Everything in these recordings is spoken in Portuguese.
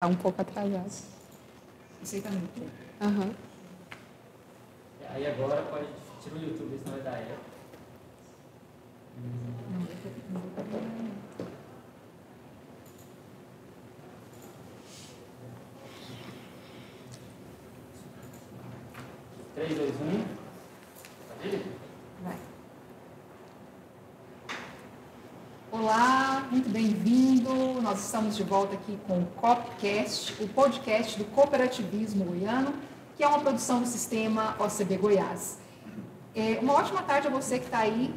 Um pouco atrasado. Isso aí também. Aham. Aí agora pode tirar o YouTube, senão vai dar erro. Três, dois, um. Pode ir? Vai. Olá, muito bem-vindo. Nós estamos de volta aqui com o Copcast, o podcast do cooperativismo goiano, que é uma produção do sistema OCB Goiás. Uma ótima tarde a você que está aí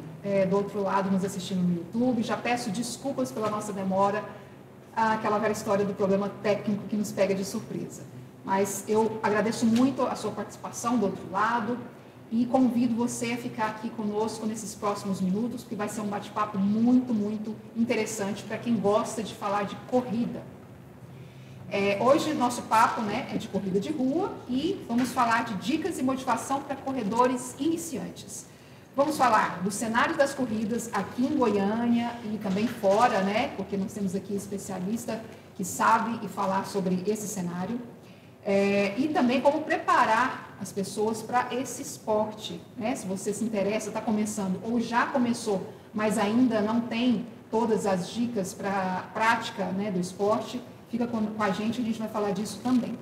do outro lado nos assistindo no YouTube. Já peço desculpas pela nossa demora, aquela velha história do problema técnico que nos pega de surpresa. Mas eu agradeço muito a sua participação do outro lado e convido você a ficar aqui conosco nesses próximos minutos, porque vai ser um bate-papo muito, muito interessante para quem gosta de falar de corrida. Hoje nosso papo é de corrida de rua e vamos falar de dicas e motivação para corredores iniciantes. Vamos falar do cenário das corridas aqui em Goiânia e também fora, porque nós temos aqui especialista que sabe e falar sobre esse cenário. E também como preparar as pessoas para esse esporte. Se você se interessa, está começando ou já começou, mas ainda não tem todas as dicas para a prática do esporte, fica com a gente vai falar disso também.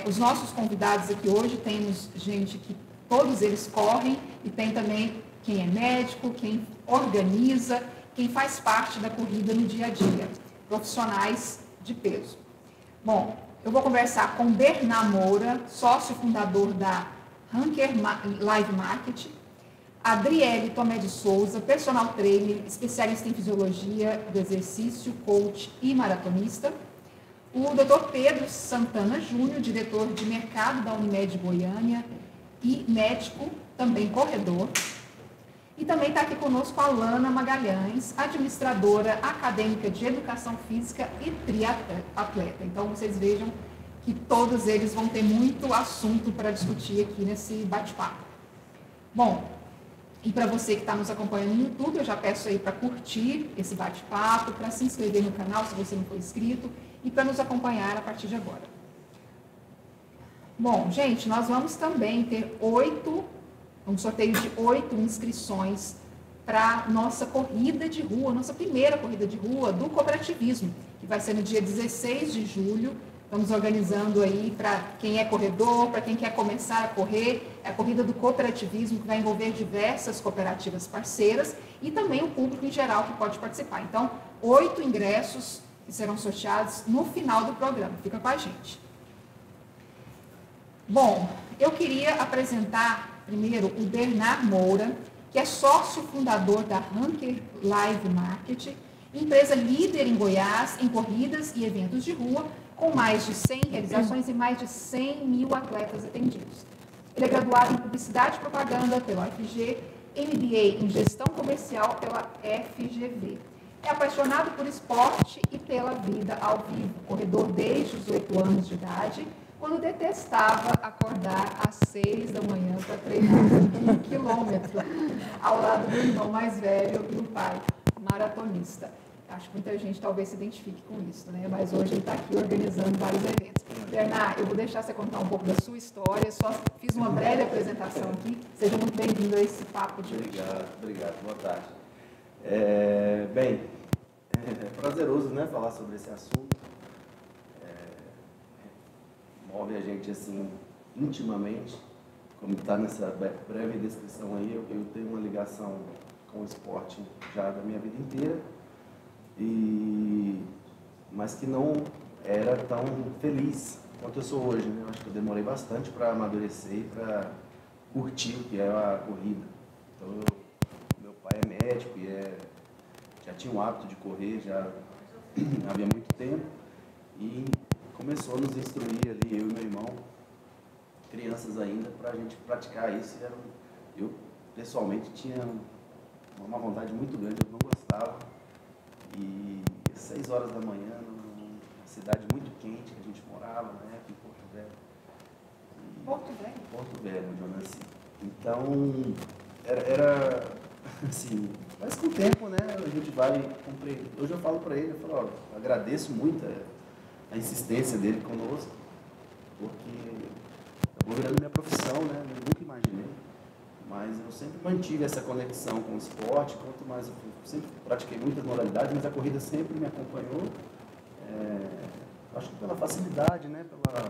Os nossos convidados aqui hoje, temos gente que todos eles correm e tem também quem é médico, quem organiza, quem faz parte da corrida no dia a dia, profissionais de peso. Bom, eu vou conversar com Bernard Moura, sócio fundador da Ranker Live Market, Adriele Tomé de Souza, personal trainer, especialista em fisiologia do exercício, coach e maratonista, o Dr. Pedro Santana Júnior, diretor de mercado da Unimed Goiânia e médico, também corredor. E também está aqui conosco a Lana Magalhães, administradora acadêmica de educação física e triatleta. Então, vocês vejam que todos eles vão ter muito assunto para discutir aqui nesse bate-papo. Bom, e para você que está nos acompanhando no YouTube, eu já peço aí para curtir esse bate-papo, para se inscrever no canal se você não for inscrito e para nos acompanhar a partir de agora. Bom, gente, nós vamos também ter um sorteio de 8 inscrições para nossa corrida de rua, nossa primeira corrida de rua do cooperativismo, que vai ser no dia 16 de julho. Estamos organizando aí para quem é corredor, para quem quer começar a correr, é a corrida do cooperativismo, que vai envolver diversas cooperativas parceiras e também o público em geral que pode participar. Então, 8 ingressos que serão sorteados no final do programa. Fica com a gente. Bom, eu queria apresentar primeiro o Bernard Moura, que é sócio fundador da Ranker Live Market, empresa líder em Goiás em corridas e eventos de rua, com mais de 100 realizações e mais de 100 mil atletas atendidos. Ele é graduado em Publicidade e Propaganda pela UFG, MBA em Gestão Comercial pela FGV. É apaixonado por esporte e pela vida ao vivo, corredor desde os 8 anos de idade, quando detestava acordar às 6 da manhã para treinar 1 quilômetro, ao lado do irmão mais velho e o pai, maratonista. Acho que muita gente talvez se identifique com isso, mas hoje ele está aqui organizando vários eventos. Bernard, eu vou deixar você contar um pouco da sua história, só fiz uma breve apresentação aqui. Seja muito bem-vindo a esse papo de hoje. Obrigado, boa tarde. Bem, é prazeroso falar sobre esse assunto. Move a gente assim intimamente, como está nessa breve descrição aí. Eu tenho uma ligação com o esporte já da minha vida inteira, mas que não era tão feliz quanto eu sou hoje. Eu acho que eu demorei bastante para amadurecer e para curtir o que é a corrida. Então, meu pai é médico e já tinha o hábito de correr já havia muito tempo e começou a nos instruir ali, eu e meu irmão, crianças ainda, para a gente praticar isso. Eu, pessoalmente, tinha uma vontade muito grande, eu não gostava. E 6 horas da manhã, numa cidade muito quente que a gente morava, aqui em Porto Velho. Porto Velho, onde eu nasci. Então, era assim, mas com o tempo, a gente vai compreender. Hoje eu falo para ele, agradeço muito a insistência dele conosco, porque acabou virando minha profissão, né? Eu nunca imaginei, mas eu sempre mantive essa conexão com o esporte. Quanto mais eu sempre pratiquei muitas modalidades, mas a corrida sempre me acompanhou. Acho que pela facilidade, né? Pela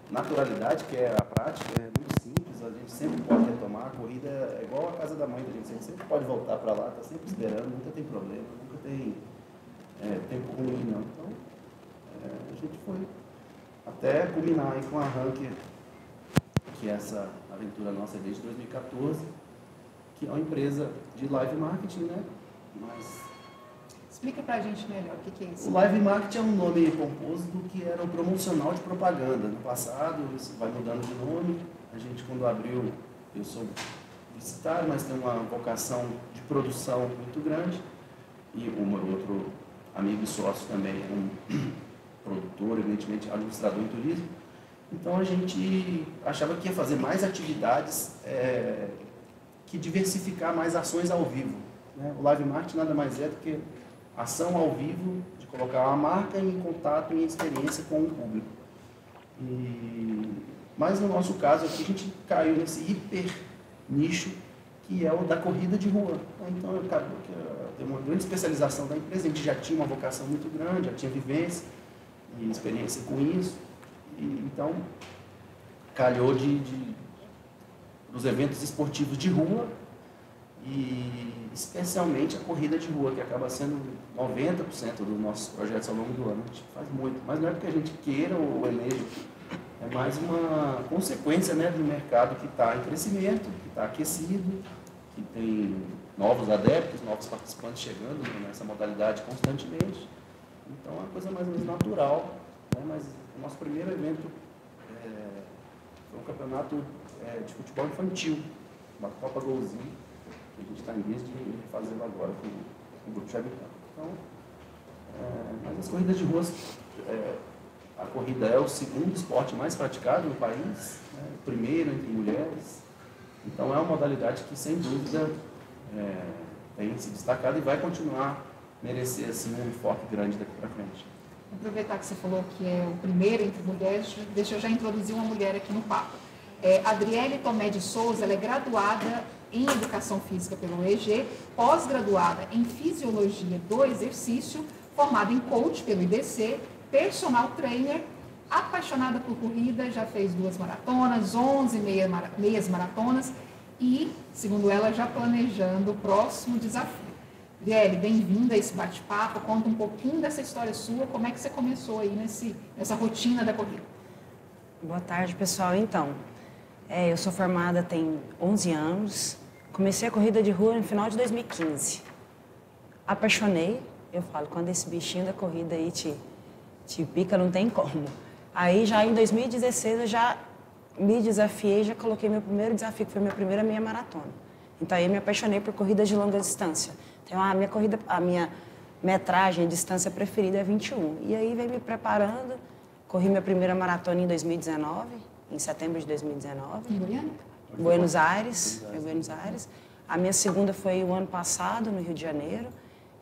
naturalidade que é a prática, é muito simples, a gente sempre pode retomar. A corrida é igual a casa da mãe da gente, a gente sempre pode voltar para lá, está sempre esperando, nunca tem problema, nunca tem tempo ruim, não. Então, a gente foi até culminar aí com a RAM, que é essa aventura nossa desde 2014, que é uma empresa de live marketing, né? Mas explica pra gente melhor o que é isso. O live marketing é um nome composto do que era o promocional de propaganda. No passado, isso vai mudando de nome. A gente, quando abriu, eu sou publicitário, mas tenho uma vocação de produção muito grande. E o meu outro amigo e sócio também é um produtor, evidentemente, administrador em turismo. Então, a gente achava que ia fazer mais atividades, que diversificar mais ações ao vivo, né? O live marketing nada mais é do que ação ao vivo, de colocar uma marca em contato, em experiência com o público. Mas no nosso caso aqui, a gente caiu nesse hiper nicho, que é o da corrida de rua. Então, acabou que tem uma grande especialização da empresa, a gente já tinha uma vocação muito grande, já tinha vivência e experiência com isso. Então, calhou dos eventos esportivos de rua, e especialmente a corrida de rua, que acaba sendo 90% dos nossos projetos ao longo do ano. A gente faz muito, mas não é porque a gente queira ou eleja, é mais uma consequência, né, do mercado que está em crescimento, que está aquecido, que tem novos adeptos, novos participantes chegando nessa modalidade constantemente. Então é uma coisa mais ou menos natural, né? Mas o nosso primeiro evento foi um campeonato de futebol infantil, uma Copa Golzinho, que a gente está em vias de fazê-lo agora com o Grupo Chavicão. Então, mas as corridas de ruas, a corrida é o segundo esporte mais praticado no país, né? O primeiro entre mulheres. Então é uma modalidade que, sem dúvida, tem se destacado e vai continuar a merecer assim, um enfoque grande daqui para frente. Vou aproveitar que você falou que é o primeiro entre mulheres, deixa eu já introduzir uma mulher aqui no papo. Adriele Tomé de Souza, ela é graduada em Educação Física pelo EG, pós-graduada em Fisiologia do Exercício, formada em Coach pelo IBC, personal trainer, apaixonada por corrida, já fez 2 maratonas, 11 meias maratonas e, segundo ela, já planejando o próximo desafio. Adriele, bem-vinda a esse bate-papo, conta um pouquinho dessa história sua, como é que você começou aí nessa rotina da corrida? Boa tarde, pessoal. Então, eu sou formada tem 11 anos, comecei a corrida de rua no final de 2015. Apaixonei, eu falo, quando esse bichinho da corrida aí te pica, não tem como. Aí já em 2016 eu já me desafiei, já coloquei meu primeiro desafio, que foi minha primeira meia maratona. Então aí eu me apaixonei por corridas de longa distância. Então a minha metragem, a distância preferida é 21. E aí veio me preparando, corri minha primeira maratona em 2019, em setembro de 2019. Em Goiânia? Buenos Aires. A minha segunda foi o ano passado, no Rio de Janeiro.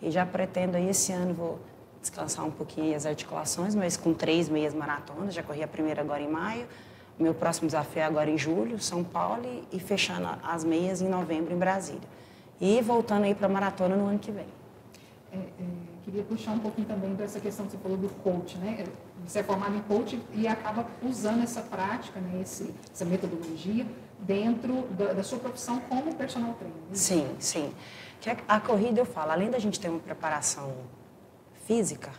E já pretendo aí esse ano, vou descansar um pouquinho as articulações, mas com 3 meias maratonas. Já corri a primeira agora em maio. Meu próximo desafio é agora em julho, São Paulo, e fechando as meias em novembro em Brasília. E voltando aí para a maratona no ano que vem. Queria puxar um pouquinho também dessa questão que você falou do coach, né? Você é formado em coach e acaba usando essa prática, né? Essa metodologia dentro da sua profissão como personal trainer. Né? Sim, sim. Que a corrida, eu falo, além da gente ter uma preparação física,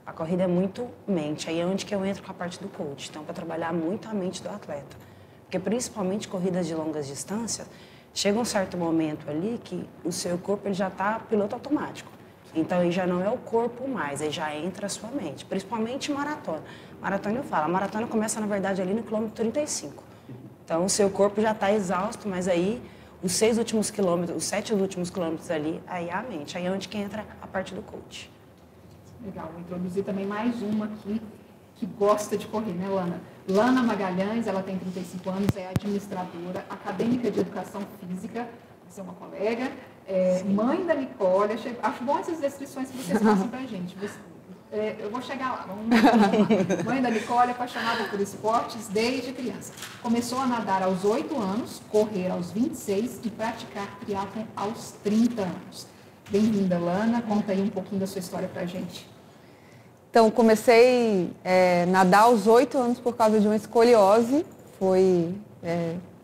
a corrida é muito mente. Aí é onde que eu entro com a parte do coach. Então, para trabalhar muito a mente do atleta. Porque principalmente corridas de longas distâncias, chega um certo momento ali que o seu corpo ele já está piloto automático. Então, aí já não é o corpo mais, aí já entra a sua mente. Principalmente maratona. Maratona eu falo, a maratona começa, na verdade, ali no quilômetro 35. Então, o seu corpo já está exausto, mas aí os 7 últimos quilômetros ali, aí é a mente. Aí é onde que entra a parte do coach. Legal, vou introduzir também mais uma aqui que gosta de correr, né, Lana? Lana Magalhães, ela tem 35 anos, é administradora, acadêmica de educação física, você é uma colega, mãe da Nicole. Acho bom essas descrições que vocês passam pra gente. Eu vou chegar lá, vamos. Mãe da Nicole é apaixonada por esportes desde criança. Começou a nadar aos 8 anos, correr aos 26 e praticar triatlon aos 30 anos. Bem-vinda, Lana. Conta aí um pouquinho da sua história pra gente. Então, comecei a nadar aos 8 anos por causa de uma escoliose. Foi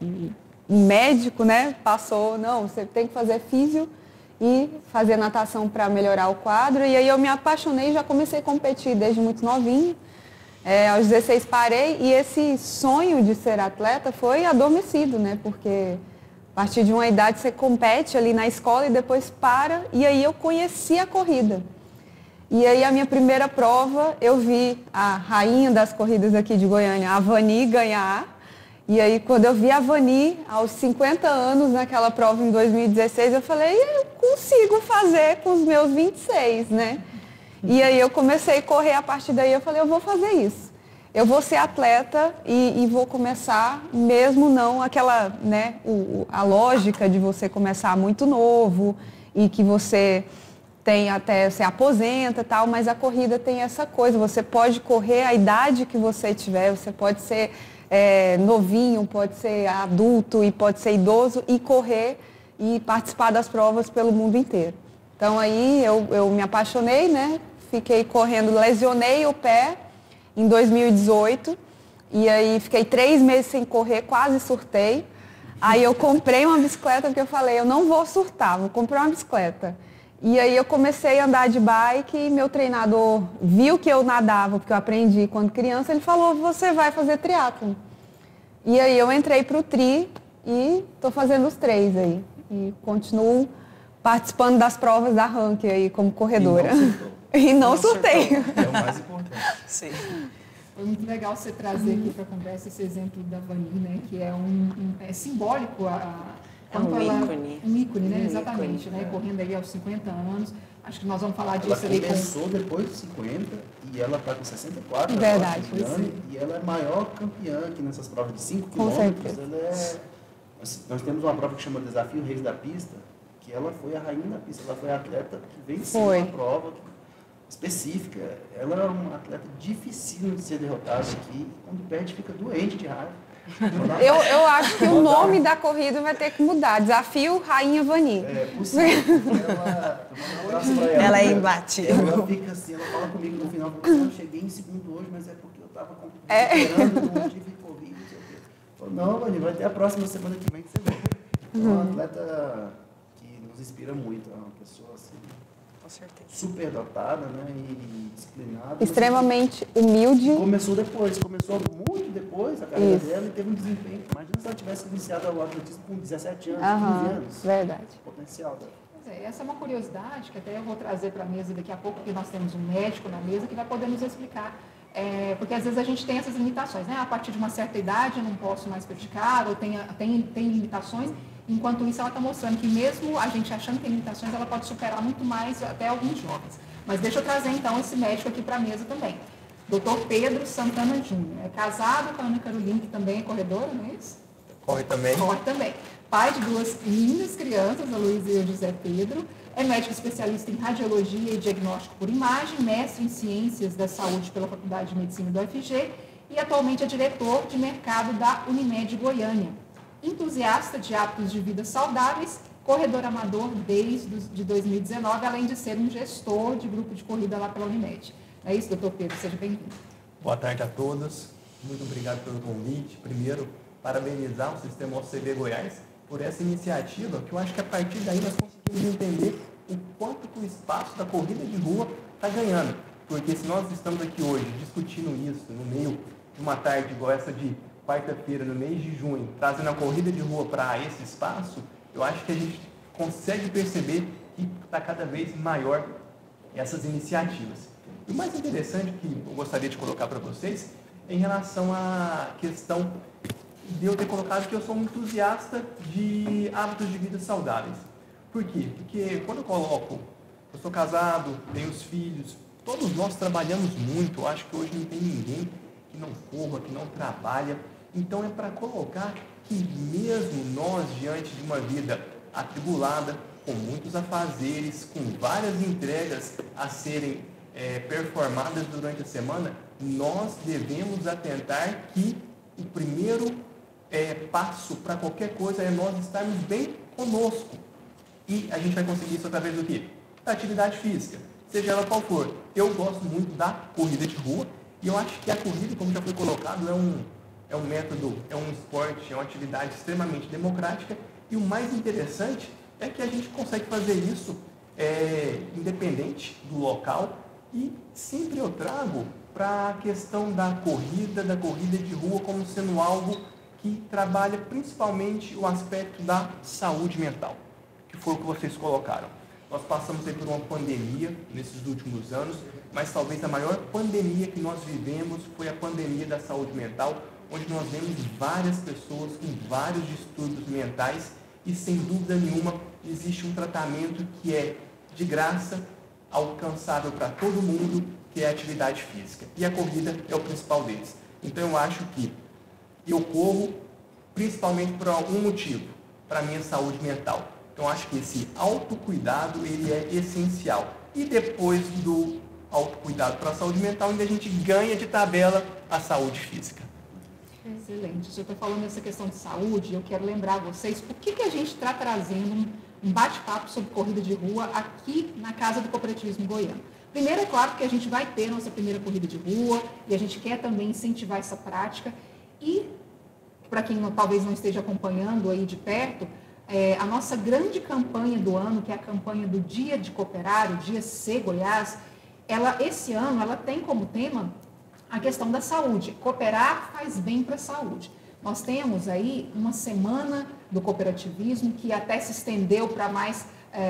um médico, né? Passou, não, você tem que fazer físio e fazer natação para melhorar o quadro. E aí eu me apaixonei e já comecei a competir desde muito novinha. Aos 16 parei e esse sonho de ser atleta foi adormecido, né? Porque a partir de uma idade você compete ali na escola e depois para. E aí eu conheci a corrida. E aí a minha primeira prova eu vi a rainha das corridas aqui de Goiânia, a Vani, ganhar. E aí, quando eu vi a Vani, aos 50 anos, naquela prova em 2016, eu falei, eu consigo fazer com os meus 26, né? E aí eu comecei a correr, a partir daí eu falei, eu vou fazer isso. Eu vou ser atleta e vou começar, mesmo não aquela, né, a lógica de você começar muito novo e que você tem até, você aposenta e tal, mas a corrida tem essa coisa, você pode correr a idade que você tiver, você pode ser novinho, pode ser adulto e pode ser idoso e correr e participar das provas pelo mundo inteiro. Então aí eu me apaixonei, né? Fiquei correndo, lesionei o pé em 2018 e aí fiquei 3 meses sem correr, quase surtei. Aí eu comprei uma bicicleta porque eu falei, eu não vou surtar, vou comprar uma bicicleta. E aí eu comecei a andar de bike e meu treinador viu que eu nadava, porque eu aprendi quando criança, ele falou, você vai fazer triatlon. E aí eu entrei para o tri e estou fazendo os 3 aí. E continuo participando das provas da Rank aí como corredora. E não surtei. É o mais importante. Sim. Foi muito legal você trazer aqui para a conversa esse exemplo da Vani, né? Que é é simbólico É um ícone. Um ícone, né? Um Exatamente, ícone, né? Correndo aí aos 50 anos. Acho que nós vamos falar disso Ela ali começou depois de 50 e ela está com 64. Verdade. E ela é a maior campeã aqui nessas provas de 5 Com quilômetros. certeza. Nós temos uma prova que chama Desafio Reis da Pista, que ela foi a rainha da pista. Ela foi a atleta que venceu uma prova específica. Ela é uma atleta dificílima de ser derrotada aqui. Quando perde, fica doente de raiva. Eu acho que o nome da corrida vai ter que mudar. Desafio Rainha Vani. É possível. Ela é imbatível. Ela fica assim, ela fala comigo no final, eu cheguei em segundo hoje, mas é porque eu estava esperando, não tive Covid, não sei o quê. Falei, não, Vani, vai ter a próxima semana que vem que você vê. É uma atleta que nos inspira muito, é uma pessoa assim, Com certeza. super dotada, né, e disciplinada. Extremamente humilde. Começou muito depois a carreira dela e teve um desempenho. Imagina se ela tivesse iniciado o atletismo com 17 anos, 15 anos. Verdade. O potencial dela. Essa é uma curiosidade que até eu vou trazer para a mesa daqui a pouco, porque nós temos um médico na mesa que vai poder nos explicar. Porque às vezes a gente tem essas limitações, né? A partir de uma certa idade eu não posso mais praticar, ou tem limitações. Enquanto isso, ela está mostrando que mesmo a gente achando que tem limitações, ela pode superar muito mais até alguns jovens. Mas deixa eu trazer então esse médico aqui para a mesa também. Dr. Pedro Santana Júnior. É casado com a Ana Carolina, que também é corredora, não é isso? Corre também. Corre também. Pai de 2 lindas crianças, a Luísa e o José Pedro. É médico especialista em radiologia e diagnóstico por imagem, mestre em ciências da saúde pela Faculdade de Medicina do UFG e atualmente é diretor de mercado da Unimed Goiânia. Entusiasta de hábitos de vida saudáveis, corredor amador desde 2019, além de ser um gestor de grupo de corrida lá pela Unimed. É isso, doutor Pedro, seja bem-vindo. Boa tarde a todos, muito obrigado pelo convite. Primeiro, parabenizar o Sistema OCB Goiás por essa iniciativa, que eu acho que a partir daí nós conseguimos entender o quanto que o espaço da corrida de rua está ganhando. Porque se nós estamos aqui hoje discutindo isso no meio de uma tarde igual essa de quarta-feira, no mês de junho, trazendo a corrida de rua para esse espaço, eu acho que a gente consegue perceber que está cada vez maior essas iniciativas. E o mais interessante que eu gostaria de colocar para vocês é em relação à questão de eu ter colocado que eu sou um entusiasta de hábitos de vida saudáveis. Por quê? Porque quando eu coloco, eu sou casado, tenho os filhos, todos nós trabalhamos muito, eu acho que hoje não tem ninguém que não corra, que não trabalha. Então é para colocar que mesmo nós, diante de uma vida atribulada, com muitos afazeres, com várias entregas a serem performadas durante a semana, nós devemos atentar que o primeiro passo para qualquer coisa é nós estarmos bem conosco. E a gente vai conseguir isso através do quê? Da atividade física, seja ela qual for. Eu gosto muito da corrida de rua e eu acho que a corrida, como já foi colocado, é um método, é um esporte, é uma atividade extremamente democrática e o mais interessante é que a gente consegue fazer isso independente do local e sempre eu trago para a questão da corrida de rua como sendo algo que trabalha principalmente o aspecto da saúde mental, que foi o que vocês colocaram. Nós passamos aí por uma pandemia nesses últimos anos, mas talvez a maior pandemia que nós vivemos foi a pandemia da saúde mental, onde nós vemos várias pessoas com vários distúrbios mentais e, sem dúvida nenhuma, existe um tratamento que é de graça, alcançável para todo mundo, que é a atividade física. E a corrida é o principal deles. Então, eu acho que eu corro principalmente por algum motivo, para a minha saúde mental. Então, acho que esse autocuidado, ele é essencial. E depois do autocuidado para a saúde mental, ainda a gente ganha de tabela a saúde física. Excelente. O senhor está falando dessa questão de saúde, eu quero lembrar a vocês por que a gente está trazendo um bate-papo sobre corrida de rua aqui na Casa do Cooperativismo Goiano. Primeiro, é claro que a gente vai ter nossa primeira corrida de rua e a gente quer também incentivar essa prática. E, para quem talvez não esteja acompanhando aí de perto, a nossa grande campanha do ano, que é a campanha do Dia de Cooperar, o Dia C Goiás, esse ano ela tem como tema a questão da saúde. Cooperar faz bem para a saúde. Nós temos aí uma semana do cooperativismo que até se estendeu para mais,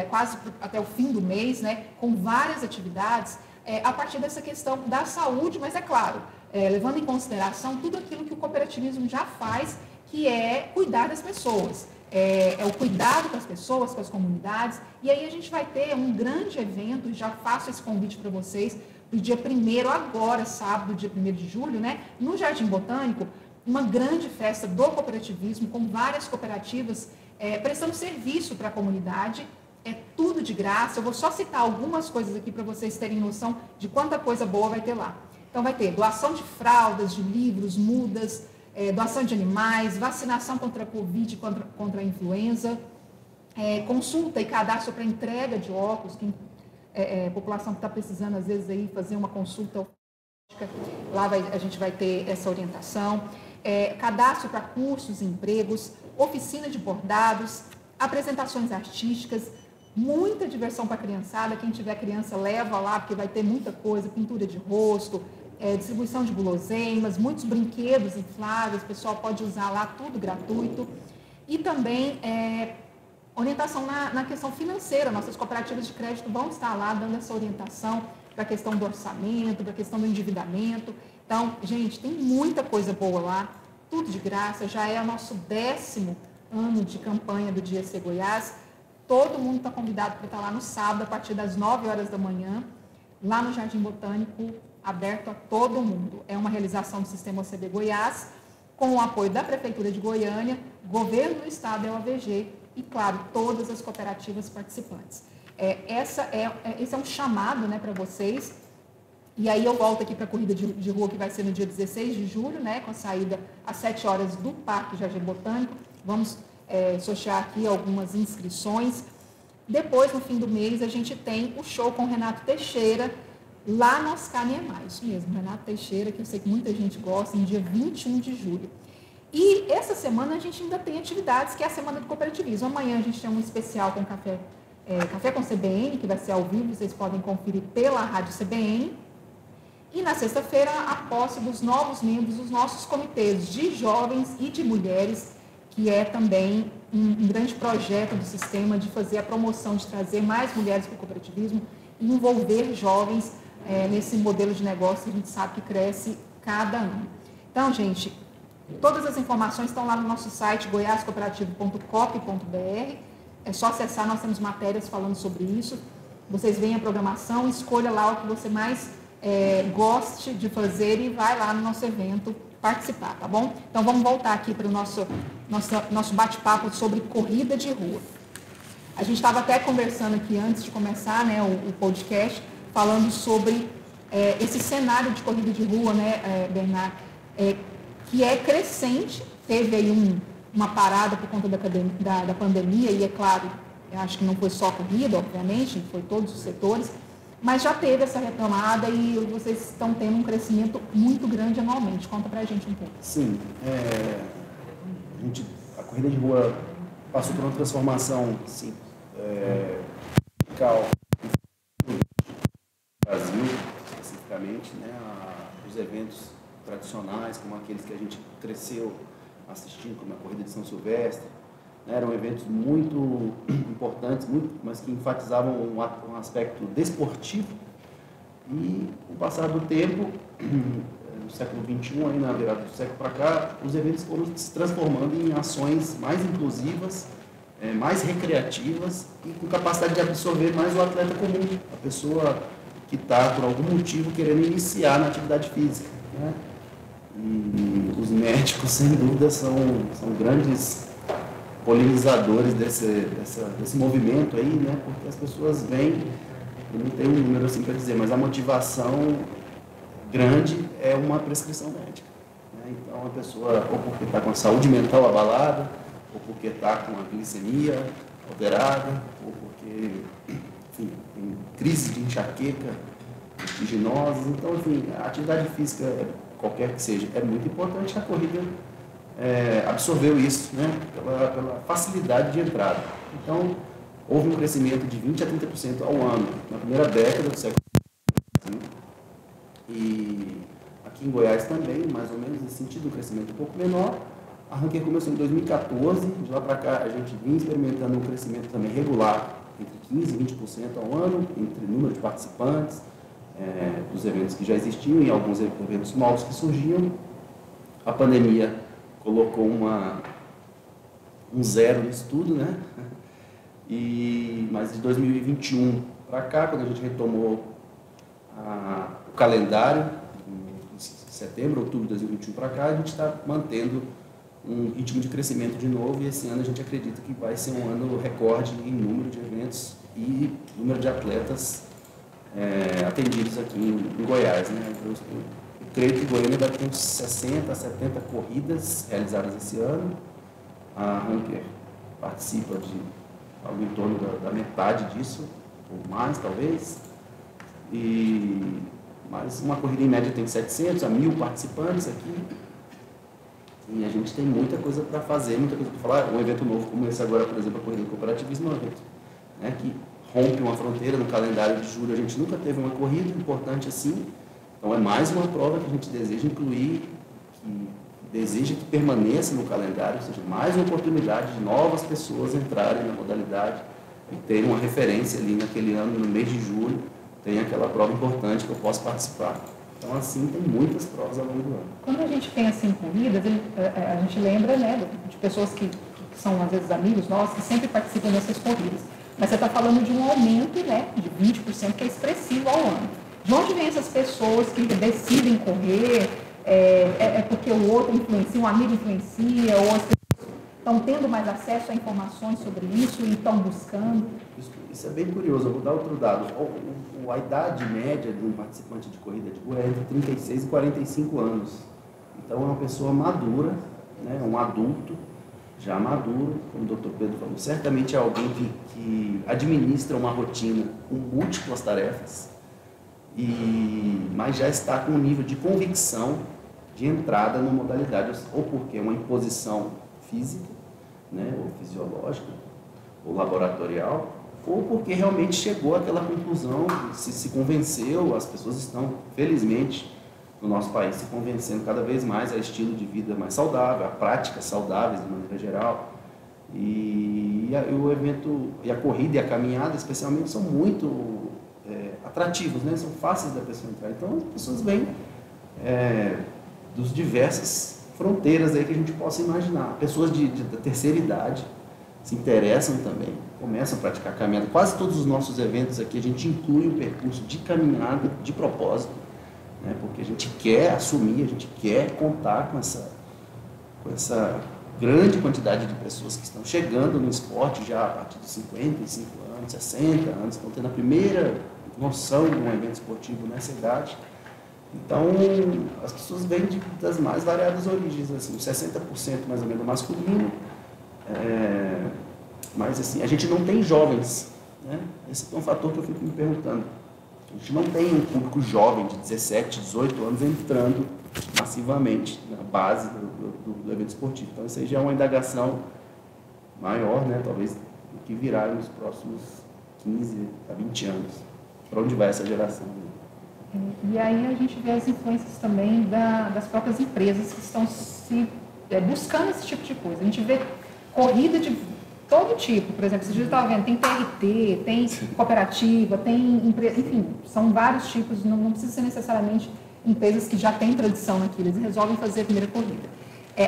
quase até o fim do mês, né, com várias atividades, a partir dessa questão da saúde, mas é claro, levando em consideração tudo aquilo que o cooperativismo já faz, que é cuidar das pessoas. É o cuidado com as pessoas, com as comunidades, e aí a gente vai ter um grande evento, já faço esse convite para vocês, do dia 1º, agora, sábado, dia 1º de julho, né, no Jardim Botânico, uma grande festa do cooperativismo, com várias cooperativas prestando serviço para a comunidade, é tudo de graça. Eu vou só citar algumas coisas aqui para vocês terem noção de quanta coisa boa vai ter lá. Então vai ter doação de fraldas, de livros, mudas, doação de animais, vacinação contra a Covid, contra a influenza, consulta e cadastro para entrega de óculos, população que está precisando, às vezes, aí, fazer uma consulta, lá a gente vai ter essa orientação, cadastro para cursos e empregos, oficina de bordados, apresentações artísticas, muita diversão para a criançada. Quem tiver criança, leva lá, porque vai ter muita coisa, pintura de rosto, distribuição de guloseimas, muitos brinquedos infláveis, o pessoal pode usar lá, tudo gratuito. E também orientação na questão financeira, nossas cooperativas de crédito vão estar lá dando essa orientação para a questão do orçamento, para a questão do endividamento. Então, gente, tem muita coisa boa lá, tudo de graça, já é o nosso 10º ano de campanha do Dia C Goiás. Todo mundo está convidado para estar lá no sábado, a partir das 9 horas da manhã, lá no Jardim Botânico, aberto a todo mundo. É uma realização do Sistema OCB Goiás, com o apoio da Prefeitura de Goiânia, Governo do Estado e a OAVG, e, claro, todas as cooperativas participantes. Esse é um chamado, né, para vocês. E aí eu volto aqui para a corrida de rua, que vai ser no dia 16 de julho, né, com a saída às 7 horas do Parque Jardim Botânico. Vamos sortear aqui algumas inscrições. Depois, no fim do mês, a gente tem o show com o Renato Teixeira, lá no Oscar Niemeyer. Isso mesmo, Renato Teixeira, que eu sei que muita gente gosta, no dia 21 de julho. E essa semana a gente ainda tem atividades, que é a Semana do Cooperativismo. Amanhã a gente tem um especial com Café com CBN, que vai ser ao vivo, vocês podem conferir pela Rádio CBN. E na sexta-feira, a posse dos novos membros dos nossos comitês de jovens e de mulheres, que é também um grande projeto do sistema de fazer a promoção, de trazer mais mulheres para o cooperativismo e envolver jovens nesse modelo de negócio que a gente sabe que cresce cada ano. Então, gente, todas as informações estão lá no nosso site, goiascooperativo.cop.br. É só acessar, nós temos matérias falando sobre isso. Vocês veem a programação, escolha lá o que você mais goste de fazer e vai lá no nosso evento participar, tá bom? Então, vamos voltar aqui para o nosso bate-papo sobre corrida de rua. A gente estava até conversando aqui antes de começar, né, o podcast, falando sobre esse cenário de corrida de rua, né, Bernardo, que é crescente, teve aí uma parada por conta da pandemia, e é claro, eu acho que não foi só a corrida, obviamente, foi todos os setores, mas já teve essa retomada e vocês estão tendo um crescimento muito grande anualmente. Conta pra gente um pouco. Sim, a corrida de rua passou por uma transformação radical no Brasil, especificamente, né? Os eventos tradicionais, como aqueles que a gente cresceu assistindo, como a corrida de São Silvestre, né? Eram eventos muito importantes, mas que enfatizavam um aspecto desportivo. E, com o passar do tempo, no século XXI, aí na virada do século para cá, os eventos foram se transformando em ações mais inclusivas, mais recreativas e com capacidade de absorver mais o atleta comum, a pessoa que está, por algum motivo, querendo iniciar na atividade física, né? E os médicos, sem dúvida, são grandes polinizadores desse movimento aí, né? Porque as pessoas vêm, eu não tenho um número assim para dizer, mas a motivação grande é uma prescrição médica, né? Então, a pessoa, ou porque está com a saúde mental abalada, ou porque está com a glicemia alterada, ou porque, enfim, tem crise de enxaqueca, vertiginosas. Então, enfim, a atividade física, qualquer que seja, é muito importante. A corrida absorveu isso, né? Pela facilidade de entrada. Então, houve um crescimento de 20% a 30% ao ano na primeira década do século XX. E aqui em Goiás também, mais ou menos, nesse sentido, um crescimento um pouco menor. A Ranker começou em 2014, de lá para cá a gente vinha experimentando um crescimento também regular, entre 15% e 20% ao ano, entre o número de participantes, dos eventos que já existiam e alguns eventos novos que surgiam. A pandemia colocou um zero nisso tudo, né? Mas de 2021 para cá, quando a gente retomou o calendário, em setembro, outubro de 2021 para cá, a gente está mantendo um ritmo de crescimento de novo, e esse ano a gente acredita que vai ser um ano recorde em número de eventos e número de atletas atendidos aqui em Goiás, né? Eu creio que Goiânia deve ter uns 60, 70 corridas realizadas esse ano. A Ranker participa de algo em torno da metade disso, ou mais talvez. Mas uma corrida em média tem 700 a 1.000 participantes aqui. E a gente tem muita coisa para fazer, muita coisa para falar. Um evento novo como esse agora, por exemplo, a corrida do cooperativismo, é um evento, né, que rompe uma fronteira. No calendário de julho a gente nunca teve uma corrida importante assim. Então é mais uma prova que a gente deseja incluir, que deseja que permaneça no calendário, ou seja, mais uma oportunidade de novas pessoas entrarem na modalidade e terem uma referência ali naquele ano, no mês de julho, tem aquela prova importante que eu posso participar. Então, assim, tem muitas provas ao longo do ano. Quando a gente pensa em corridas, a gente lembra, né, de pessoas que são, às vezes, amigos nossos, que sempre participam dessas corridas. Mas você está falando de um aumento, né, de 20%, que é expressivo ao ano. De onde vêm essas pessoas que decidem correr? É porque o outro influencia, um amigo influencia, ou as pessoas estão tendo mais acesso a informações sobre isso e estão buscando? Isso é bem curioso. Eu vou dar outro dado. A idade média de um participante de corrida de rua é entre 36 e 45 anos. Então, é uma pessoa madura, né, um adulto, já maduro, como o Dr. Pedro falou. Certamente é alguém que administra uma rotina com múltiplas tarefas, mas já está com um nível de convicção de entrada na modalidade, ou porque é uma imposição física, né, ou fisiológica, ou laboratorial, ou porque realmente chegou àquela conclusão, se convenceu. As pessoas estão, felizmente, no nosso país, se convencendo cada vez mais a estilo de vida mais saudável, a práticas saudáveis de maneira geral. O evento, e a corrida e a caminhada, especialmente, são muito atrativos, né? São fáceis da pessoa entrar. Então, as pessoas vêm dos diversas fronteiras aí que a gente possa imaginar. Pessoas da terceira idade se interessam também, começam a praticar caminhada. Quase todos os nossos eventos aqui, a gente inclui um percurso de caminhada de propósito, né? Porque a gente quer assumir, a gente quer contar com essa grande quantidade de pessoas que estão chegando no esporte já a partir de 55 anos, 60 anos, estão tendo a primeira noção de um evento esportivo nessa idade. Então, as pessoas vêm das mais variadas origens, assim, 60% mais ou menos masculino, mas assim, a gente não tem jovens, né? Esse é um fator que eu fico me perguntando. A gente não tem um público jovem de 17, 18 anos entrando massivamente na base do evento esportivo. Então, isso aí já é uma indagação maior, né? Talvez do que virá nos próximos 15 a 20 anos. Para onde vai essa geração? E aí a gente vê as influências também das próprias empresas que estão buscando esse tipo de coisa. A gente vê corrida de todo tipo, por exemplo, você já estava vendo, tem TRT, tem cooperativa, tem empresa, enfim, são vários tipos, não precisa ser necessariamente empresas que já têm tradição naquilo, eles resolvem fazer a primeira corrida.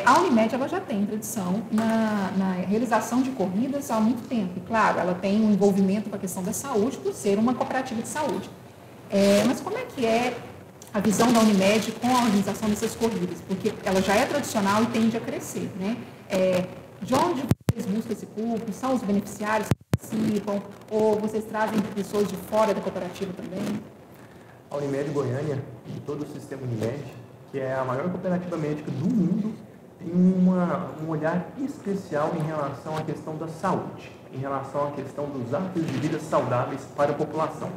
A Unimed, ela já tem tradição na realização de corridas há muito tempo, e claro, ela tem um envolvimento com a questão da saúde, por ser uma cooperativa de saúde. Mas como é que é a visão da Unimed com a organização dessas corridas? Porque ela já é tradicional e tende a crescer, né? De onde vocês buscam esse público? São os beneficiários que participam? Ou vocês trazem pessoas de fora da cooperativa também? A Unimed Goiânia e todo o sistema Unimed, que é a maior cooperativa médica do mundo, tem um olhar especial em relação à questão da saúde, em relação à questão dos hábitos de vida saudáveis para a população.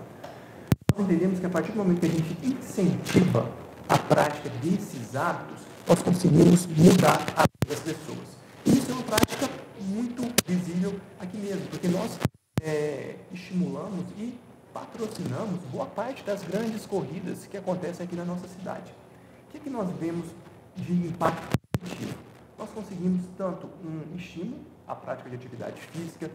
Nós entendemos que a partir do momento que a gente incentiva a prática desses hábitos, nós conseguimos mudar a vida das pessoas. E isso é uma prática muito visível aqui mesmo, porque nós estimulamos e patrocinamos boa parte das grandes corridas que acontecem aqui na nossa cidade. O que nós vemos de impacto positivo? Nós conseguimos tanto um estímulo à prática de atividade física,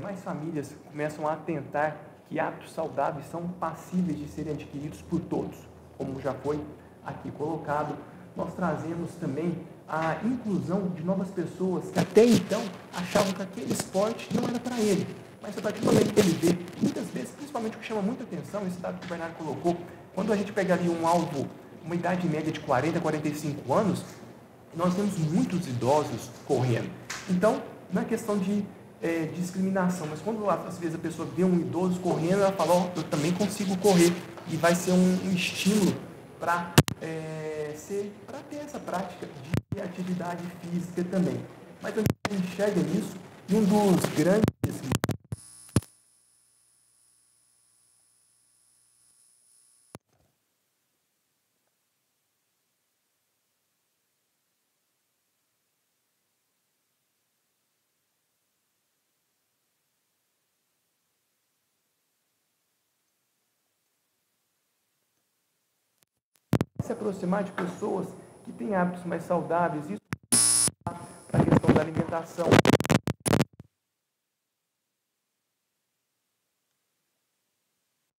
mais famílias começam a atentar que hábitos saudáveis são passíveis de serem adquiridos por todos, como já foi aqui colocado. Nós trazemos também a inclusão de novas pessoas que até então achavam que aquele esporte não era para ele. Mas a partir do momento que ele vê, muitas vezes, principalmente o que chama muita atenção, esse dado que o Bernardo colocou, quando a gente pega ali um alvo, uma idade média de 40 a 45 anos, nós temos muitos idosos correndo. Então, não é questão de discriminação, mas quando às vezes a pessoa vê um idoso correndo, ela fala, eu também consigo correr, e vai ser um estímulo para ter essa prática de atividade física também. Mas a gente enxerga nisso, e um dos grandes se aproximar de pessoas que têm hábitos mais saudáveis, isso para a questão da alimentação.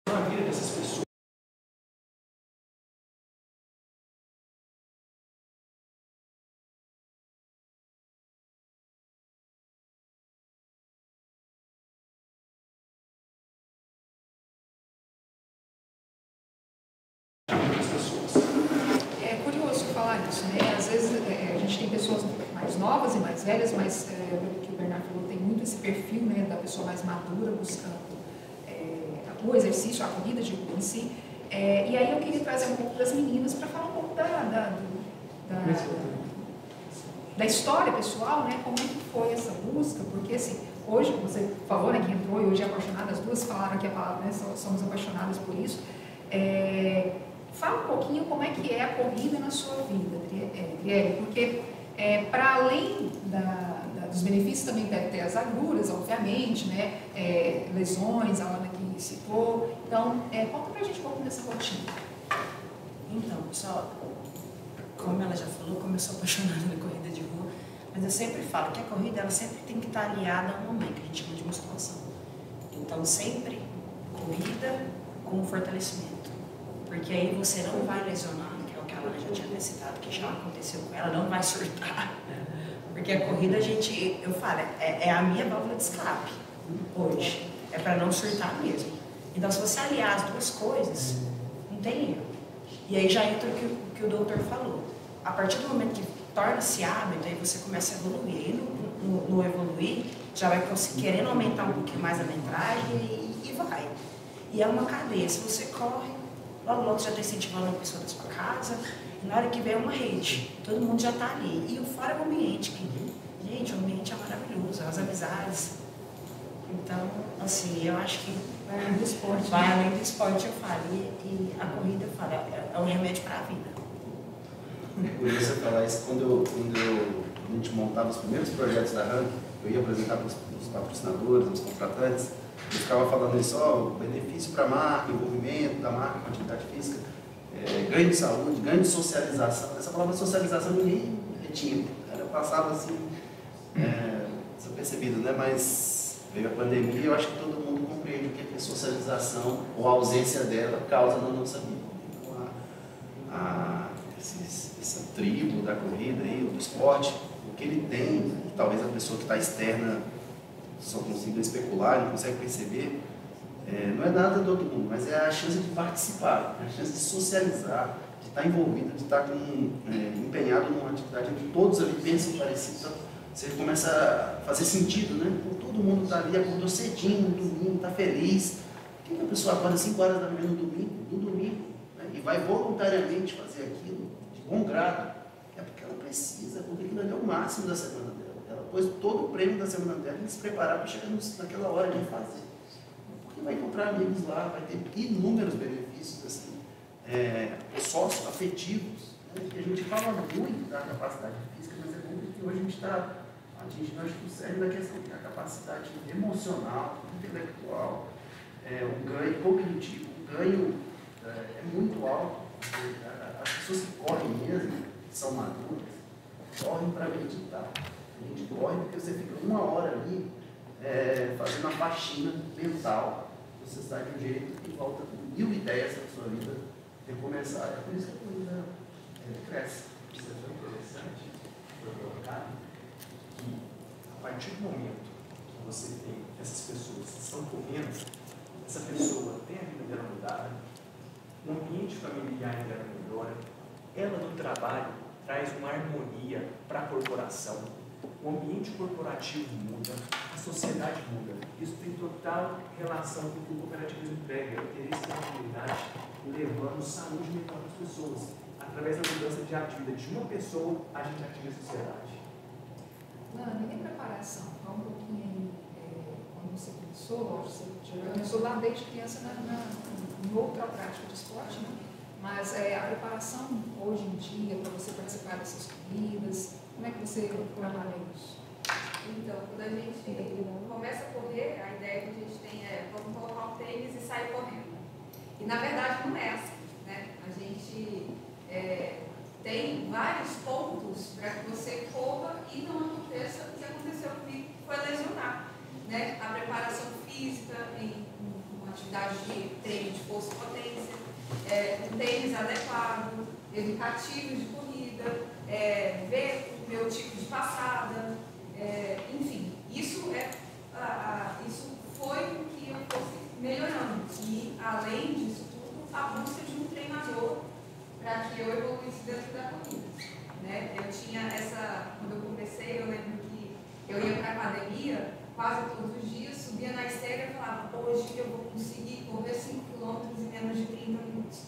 A vida dessas pessoas. É curioso falar isso, né? Às vezes a gente tem pessoas mais novas e mais velhas, mas pelo que o Bernardo falou, tem muito esse perfil, né, da pessoa mais madura buscando o exercício, a corrida de rua em si. E aí eu queria trazer um pouco das meninas para falar um pouco da história pessoal, né? Como é que foi essa busca? Porque assim, hoje, você falou, né, que entrou e hoje é apaixonada, as duas falaram aqui a palavra, né? Somos apaixonadas por isso. Fala um pouquinho como é que é a corrida na sua vida, Adriele, porque para além dos benefícios também deve ter as agruras, obviamente, né? Lesões, a Ana que citou. Então, conta pra gente um pouco dessa rotina. Então, pessoal, como ela já falou, como eu sou apaixonada na corrida de rua, mas eu sempre falo que a corrida ela sempre tem que estar aliada a um momento que a gente chama de musculação. Então, sempre corrida com fortalecimento. Porque aí você não vai lesionar, que é o que a Ana já tinha citado, que já aconteceu com ela, não vai surtar. Porque a corrida, eu falo, é a minha válvula de escape hoje. É para não surtar mesmo. Então, se você aliar as duas coisas, não tem erro. E aí já entra o que o doutor falou. A partir do momento que torna-se hábito, aí você começa a evoluir. Aí no evoluir, já vai querendo aumentar um pouquinho mais a metragem e vai. E é uma cadeia. Se você corre, logo você já está incentivando uma pessoa da sua casa, e na hora que vem uma rede, todo mundo já está ali. E o fora é o ambiente, que, gente, o ambiente é maravilhoso, as amizades. Então, assim, eu acho que Vai além do esporte. vai além do esporte, eu falo. E a corrida, eu falo, é um remédio para a vida. Eu ia falar isso quando a gente montava os primeiros projetos da Rank, eu ia apresentar para os patrocinadores, os contratantes, eu ficava falando isso, o benefício para a marca, envolvimento da marca com a atividade física, ganho de saúde, ganho de socialização. Essa palavra socialização ninguém tinha, era passava assim, desapercebido, né? Mas veio a pandemia e eu acho que todo mundo compreende o que a socialização ou a ausência dela causa na nossa vida. Então, essa tribo da corrida aí, do esporte, o que ele tem, talvez a pessoa que está externa só consiga especular, não consegue perceber, não é nada do outro mundo, mas é a chance de participar, é a chance de socializar, de estar envolvido, de estar empenhado numa atividade em que todos ali pensam parecido. Então, você começa a fazer sentido, né? Então, todo mundo está ali, acordou cedinho no domingo, está feliz. Por que a pessoa acorda 5 horas da manhã no domingo, né? E vai voluntariamente fazer aquilo de bom grado? É porque ela precisa, porque aquilo ali é o máximo da semana dela. Ela pôs todo o prêmio da semana dela em se preparar para chegar naquela hora de fazer. Porque vai encontrar amigos lá, vai ter inúmeros benefícios, assim, sócio-afetivos, né? Que a gente fala muito da capacidade física, mas é bom que hoje a gente está atingindo, acho que o cerne da questão, que é a capacidade emocional, intelectual, o ganho cognitivo, o ganho é muito alto. As pessoas que correm mesmo, que são maduras, correm para meditar. A gente corre porque você fica 1 hora ali fazendo a faxina mental. Você sai de um jeito e volta com 1000 ideias na sua vida recomeçar. É por isso que a corrida cresce. Isso é tão interessante, foi colocado, que a partir do momento que você tem essas pessoas que estão correndo, essa pessoa tem a vida dela mudada, o ambiente familiar dela melhora, ela no trabalho traz uma harmonia para a corporação, o ambiente corporativo muda, a sociedade muda. Isso tem total relação com o que o cooperativismo prega, o interesse da comunidade, levando saúde mental para as pessoas. Através da mudança de vida de uma pessoa, a gente atinge a sociedade. Nani, em preparação, fala um pouquinho aí, quando você começou, você já começou lá desde criança em outra prática de esporte, né? Mas a preparação hoje em dia, para você participar dessas corridas, como é que você trabalha isso? Então, quando a gente começa a correr, a ideia que a gente tem é vamos colocar o tênis e sair correndo. E na verdade não é assim, né? A gente tem vários pontos para que você corra e não aconteça o que aconteceu comigo, que foi lesionar, né? A preparação física em uma atividade de treino de força e potência, um tênis adequado, educativos de corrida, ver o meu tipo de passada, enfim, isso foi o que eu fosse melhorando. E além disso tudo, a busca de um treinador para que eu evoluísse dentro da corrida, né? Eu tinha quando eu comecei, eu lembro que eu ia para a academia quase todos os dias, subia na esteira e falava, hoje eu vou conseguir correr 5 km em menos de 30 minutos.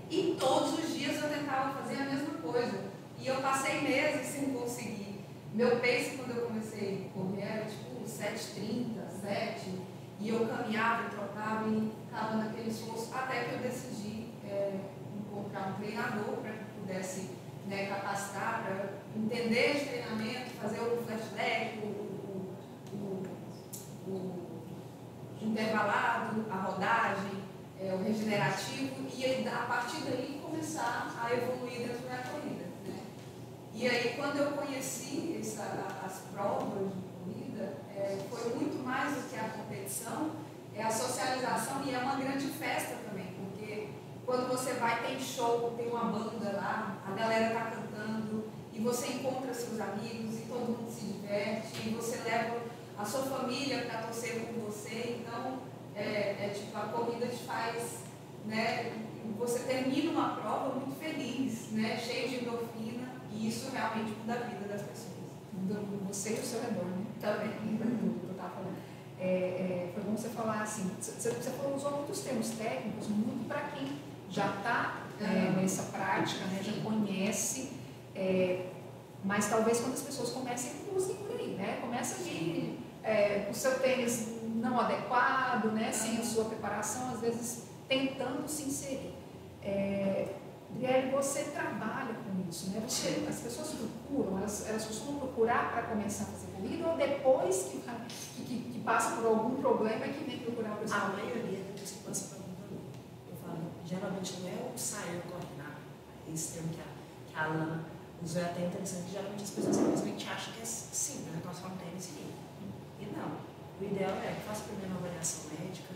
E todos os dias eu tentava fazer a mesma coisa. E eu passei meses sem conseguir. Meu pace, quando eu comecei a correr, era tipo 7h30, 7, e eu caminhava e trocava e ficava naquele esforço, até que eu decidi encontrar um treinador para que pudesse capacitar, para entender esse treinamento, fazer o flashback, o intervalado, a rodagem, o regenerativo, e a partir daí começar a evoluir dentro da corrida. Né? E aí, quando eu conheci as provas de corrida, foi muito mais do que a competição, é a socialização, e é uma grande festa também, porque quando você vai, tem show, tem uma banda lá, a galera está cantando, e você encontra seus amigos, e todo mundo se diverte, e você leva a sua família para torcer com você. Então, tipo, a corrida te faz, né, você termina uma prova muito feliz, né, cheio de endorfina, e isso realmente muda a vida das pessoas. Muda você e o seu redor, né? Também. Muda tudo que eu estava falando. foi bom você falar assim, você usou muitos termos técnicos, muito para quem já está nessa prática, né, já conhece, mas talvez quando as pessoas comecem, busquem por aí, né? Começa de o seu tênis não adequado, né, sem a sua preparação, às vezes tentando se inserir. Adriele, você trabalha com isso, né? As pessoas procuram, elas costumam procurar para começar a fazer corrida ou depois que passa por algum problema que vem procurar o pessoal? A maioria das que passa por algum problema. Eu falo, geralmente não é o sair coordenado, esse termo que a Alana usou é até interessante, que geralmente as pessoas simplesmente acham que é simples, né? Nós falamos tênis e não. O ideal é que faça primeiro uma avaliação médica,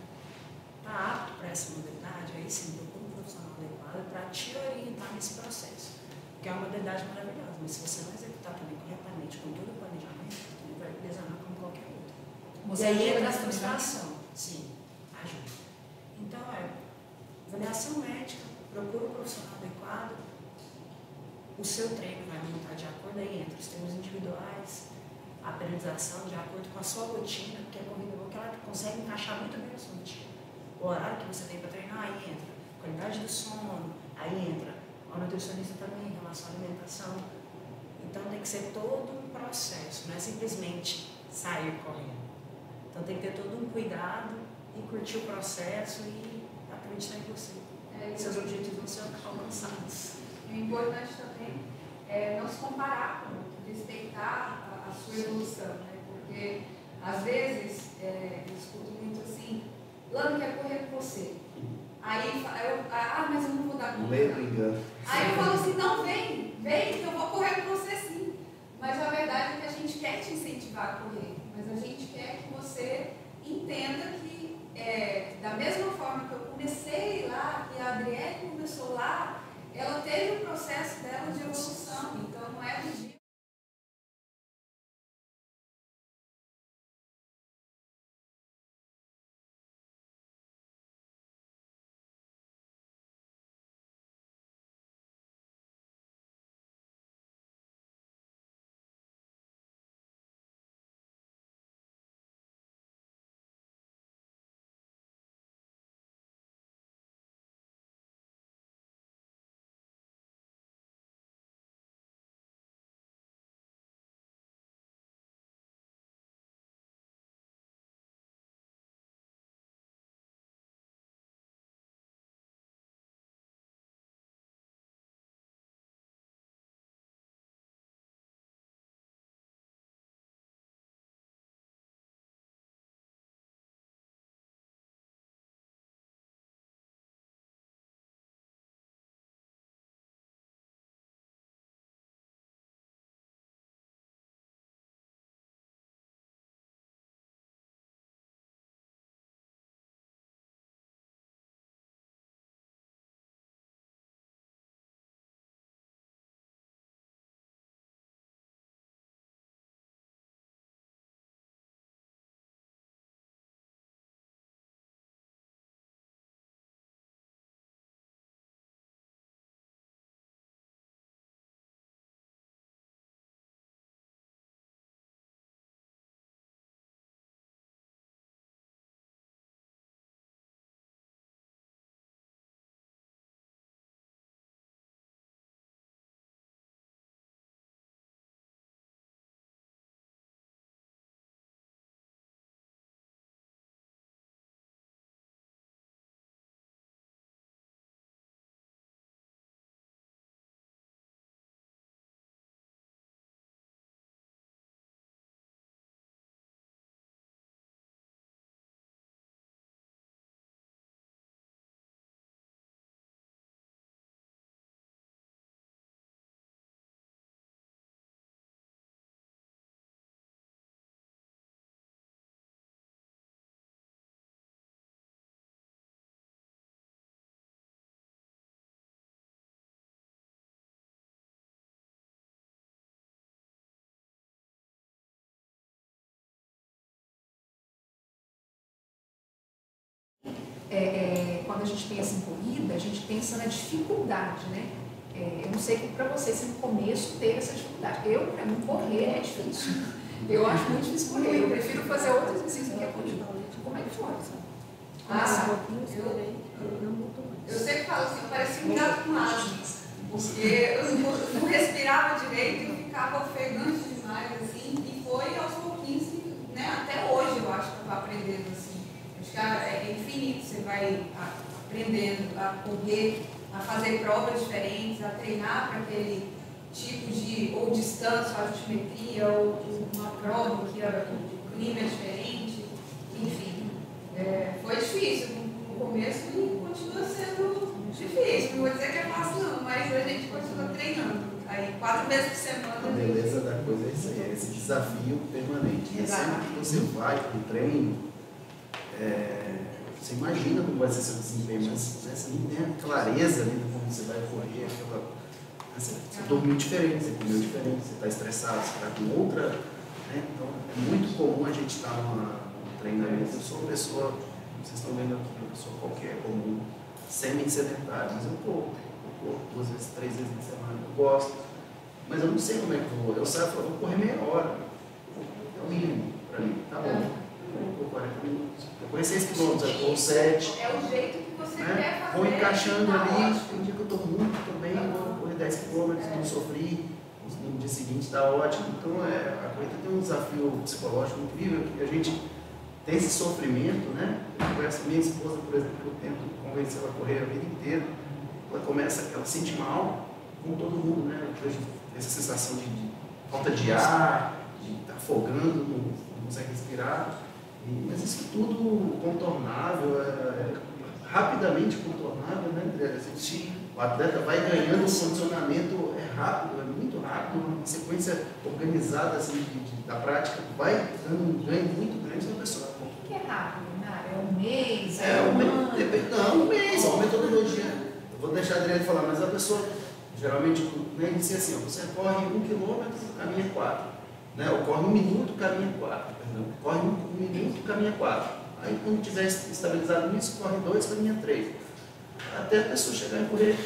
está apto para essa modalidade, aí sim, procura um profissional adequado para te orientar nesse processo. Porque é uma modalidade maravilhosa, mas se você não executar também corretamente, com todo o planejamento, ele vai lesionar como qualquer outro. E aí entra a frustração. Sim, ajuda. Então, avaliação médica, procura um profissional adequado, o seu treino vai montar de acordo aí entre os treinos individuais, a periodização de acordo com a sua rotina, porque a corrida boa que ela consegue encaixar muito bem na sua rotina. O horário que você tem para treinar, aí entra qualidade do sono, aí entra a nutricionista também em relação à alimentação. Então tem que ser todo um processo, não é simplesmente sair correndo. Então tem que ter todo um cuidado e curtir o processo e acreditar em você. Seus objetivos vão ser alcançados. O importante também é não se comparar com o outro, respeitar a sua evolução, né? Porque às vezes eu escuto muito assim, Lano quer correr com você. Aí mas eu não vou dar conta. Meio engano. Aí eu falo assim, não, vem que eu vou correr com você sim. Mas a verdade é que a gente quer te incentivar a correr, mas a gente quer que você entenda que da mesma forma que eu comecei lá, que a Adriele começou lá, ela teve um processo dela de evolução, então não é do dia. Quando a gente pensa em corrida, a gente pensa na dificuldade, né? Eu não sei para você se no começo teve essa dificuldade. Para mim, correr é difícil. Eu acho muito difícil correr. Eu prefiro fazer outro exercício que é correr. Como é que foi? Eu sempre falo assim, eu parecia um gato com asas, porque eu não respirava direito, eu ficava ofegante demais, assim, e foi aos pouquinhos, né, até hoje eu acho que eu estou aprendendo, assim. Acho que é infinito, você vai aprendendo a correr, a fazer provas diferentes, a treinar para aquele tipo de, ou distância, altimetria, ou uma prova que o clima é diferente, enfim. Foi difícil no começo e continua sendo difícil. Não vou dizer que é fácil não, mas a gente continua treinando. Aí 4 vezes por semana. A beleza da coisa é isso aí, é esse desafio permanente. E sempre que você vai para o treino, você imagina como vai ser seu desempenho, mas você não tem a clareza ali de como você vai correr, você dormiu diferente, você comeu diferente, você está estressado, você está com outra. Né? Então é muito comum a gente estar num treinamento. Eu sou uma pessoa, vocês estão vendo aqui, uma pessoa qualquer, comum, semi-sedentária, mas eu corro 2 vezes, 3 vezes na semana, eu gosto. Mas eu não sei como é que eu vou. Eu saio e falo, vou correr meia hora. É o mínimo para mim, tá bom. Eu vou 40 minutos. Eu corri 6 km, eu corro 7. É o jeito que você Né? quer fazer. Vou encaixando tá ali, ótimo. tem dia que eu estou muito bem, vou correr 10 km, não sofri, no dia seguinte está ótimo. Então a corrida tem um desafio psicológico incrível, que a gente tem esse sofrimento, né? Eu conheço minha esposa, por exemplo, que eu tento convencer ela a correr a vida inteira, ela sente mal com todo mundo, né? Eu vejo essa sensação de falta de ar, de estar afogando, não consegue respirar. Mas isso tudo contornável, rapidamente contornável, né, André? O atleta vai ganhando um condicionamento rápido, muito rápido, uma sequência organizada assim, da prática, vai dando um ganho muito grande na pessoa. O que é rápido, Nara? É um mês? Não, um mês, é uma metodologia. Eu vou deixar a Adriana falar, mas a pessoa, geralmente, né, inicia assim, ó, você corre 1 km, caminha 4. Né? Ou corre 1 minuto, caminha 4. Perdão. Corre 1 minuto, caminha 4. Aí, quando tiver estabilizado nisso, corre 2, caminha 3. Até a pessoa chegar a correr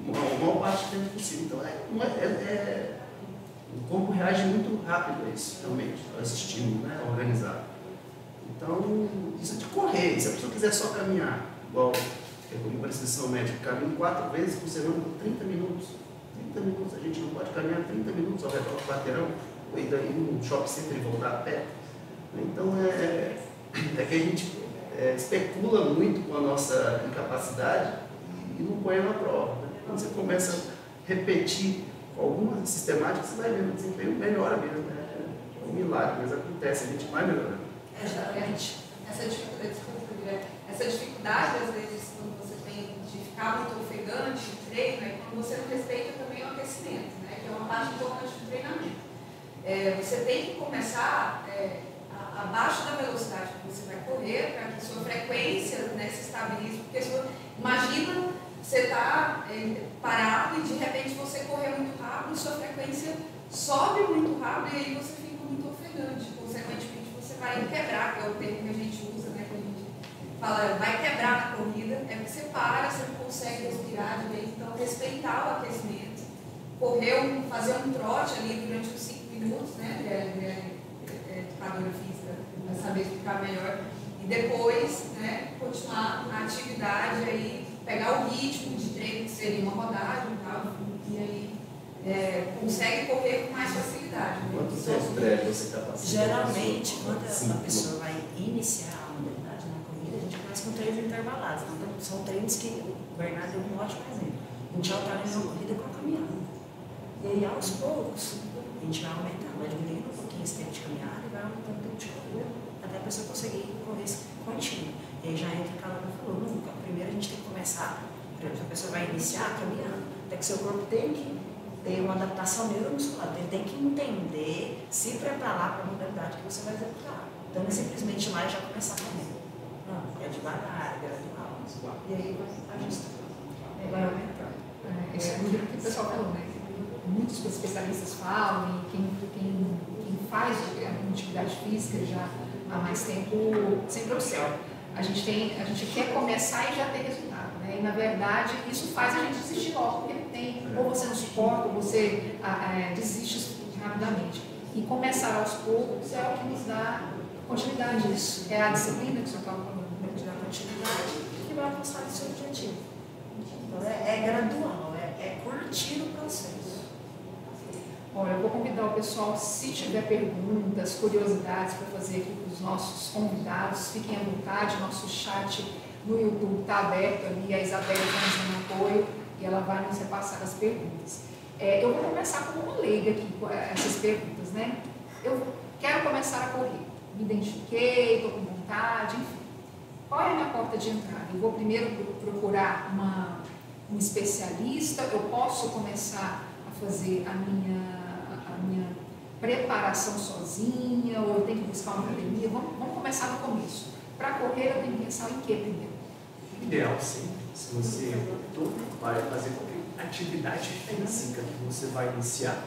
a maior parte do tempo possível. Então, o corpo reage muito rápido a isso, realmente, a esse estímulo, né? Organizado. Então, isso é de correr. Se a pessoa quiser só caminhar, igual uma prescrição médica, caminho 4 vezes por semana por 30 minutos. 30 minutos, a gente não pode caminhar 30 minutos ao redor do quarteirão, ou ir daí no shopping center e voltar a pé. Então, é que a gente especula muito com a nossa incapacidade e não põe na prova. Né? Quando você começa a repetir com alguma sistemática, você vai vendo o desempenho melhora mesmo. Né? É um milagre, mas acontece, a gente vai melhorando. Exatamente. Essa dificuldade, às vezes, quando você tem de ficar muito ofegante no treino, é quando você não respeita também o aquecimento, né? Que é uma parte importante do treinamento. Você tem que começar abaixo da velocidade que você vai correr, para que sua frequência, né, se estabilize. Porque imagina você está parado e de repente você correr muito rápido, sua frequência sobe muito rápido e aí você fica muito ofegante. Consequentemente, você vai quebrar, que é o termo que a gente usa, né, que a gente fala, vai quebrar na corrida, é que você para, você não consegue respirar direito. Então, respeitar o aquecimento, fazer um trote ali durante os 5 minutos, né, educadora física, para saber explicar melhor, e depois, né, continuar a atividade, aí, pegar o ritmo de treino, que seria uma rodagem e tal, e aí consegue correr com mais facilidade. Né? Quanto tempo breve você está passando? Geralmente, quando a pessoa vai iniciar a modalidade na corrida, a gente começa com treinos intervalados. Então, são treinos que o Bernardo deu um ótimo exemplo. A gente alterna a corrida com a caminhada. E aí, aos poucos, a gente vai aumentando, vai diminuindo um pouquinho esse tempo de caminhada e vai aumentando o tempo de corrida, até a pessoa conseguir correr contínuo. E aí já entra o que ela falou, nunca. Primeiro a gente tem que começar, por exemplo, a pessoa vai iniciar caminhando, até que seu corpo tem que ter uma adaptação neuromuscular, ele tem que entender, se preparar para a modalidade que você vai executar. Então não é simplesmente ir lá e já começar a correr. Não, é devagar, é gradual. E aí vai ajustando, vai aumentando. Isso é muito o que o pessoal falou, né? Muitos especialistas falam, e quem faz atividade física já há mais tempo sempre observa. A gente quer começar e já ter resultado, né? E na verdade isso faz a gente desistir logo, porque ou você não suporta, ou você desiste rapidamente. E começar aos poucos é o que nos dá continuidade. Isso é a disciplina que o senhor estava falando, de dar continuidade, que vai alcançar o seu objetivo. Então, é gradual, é curtir o processo. Olha, eu vou convidar o pessoal, se tiver perguntas, curiosidades para fazer aqui com os nossos convidados, fiquem à vontade, nosso chat no YouTube está aberto ali, a Isabela está dando apoio e ela vai nos repassar as perguntas. Eu vou começar com uma leiga aqui, com essas perguntas, né? Eu quero começar a correr, me identifiquei, estou com vontade, enfim. Qual é a minha porta de entrada? Eu vou primeiro procurar um especialista, eu posso começar a fazer a minha preparação sozinha, ou eu tenho que buscar uma academia? Vamos começar no começo. Para correr, eu tenho que pensar em quê primeiro? O ideal sempre, se você vai fazer qualquer atividade física que você vai iniciar,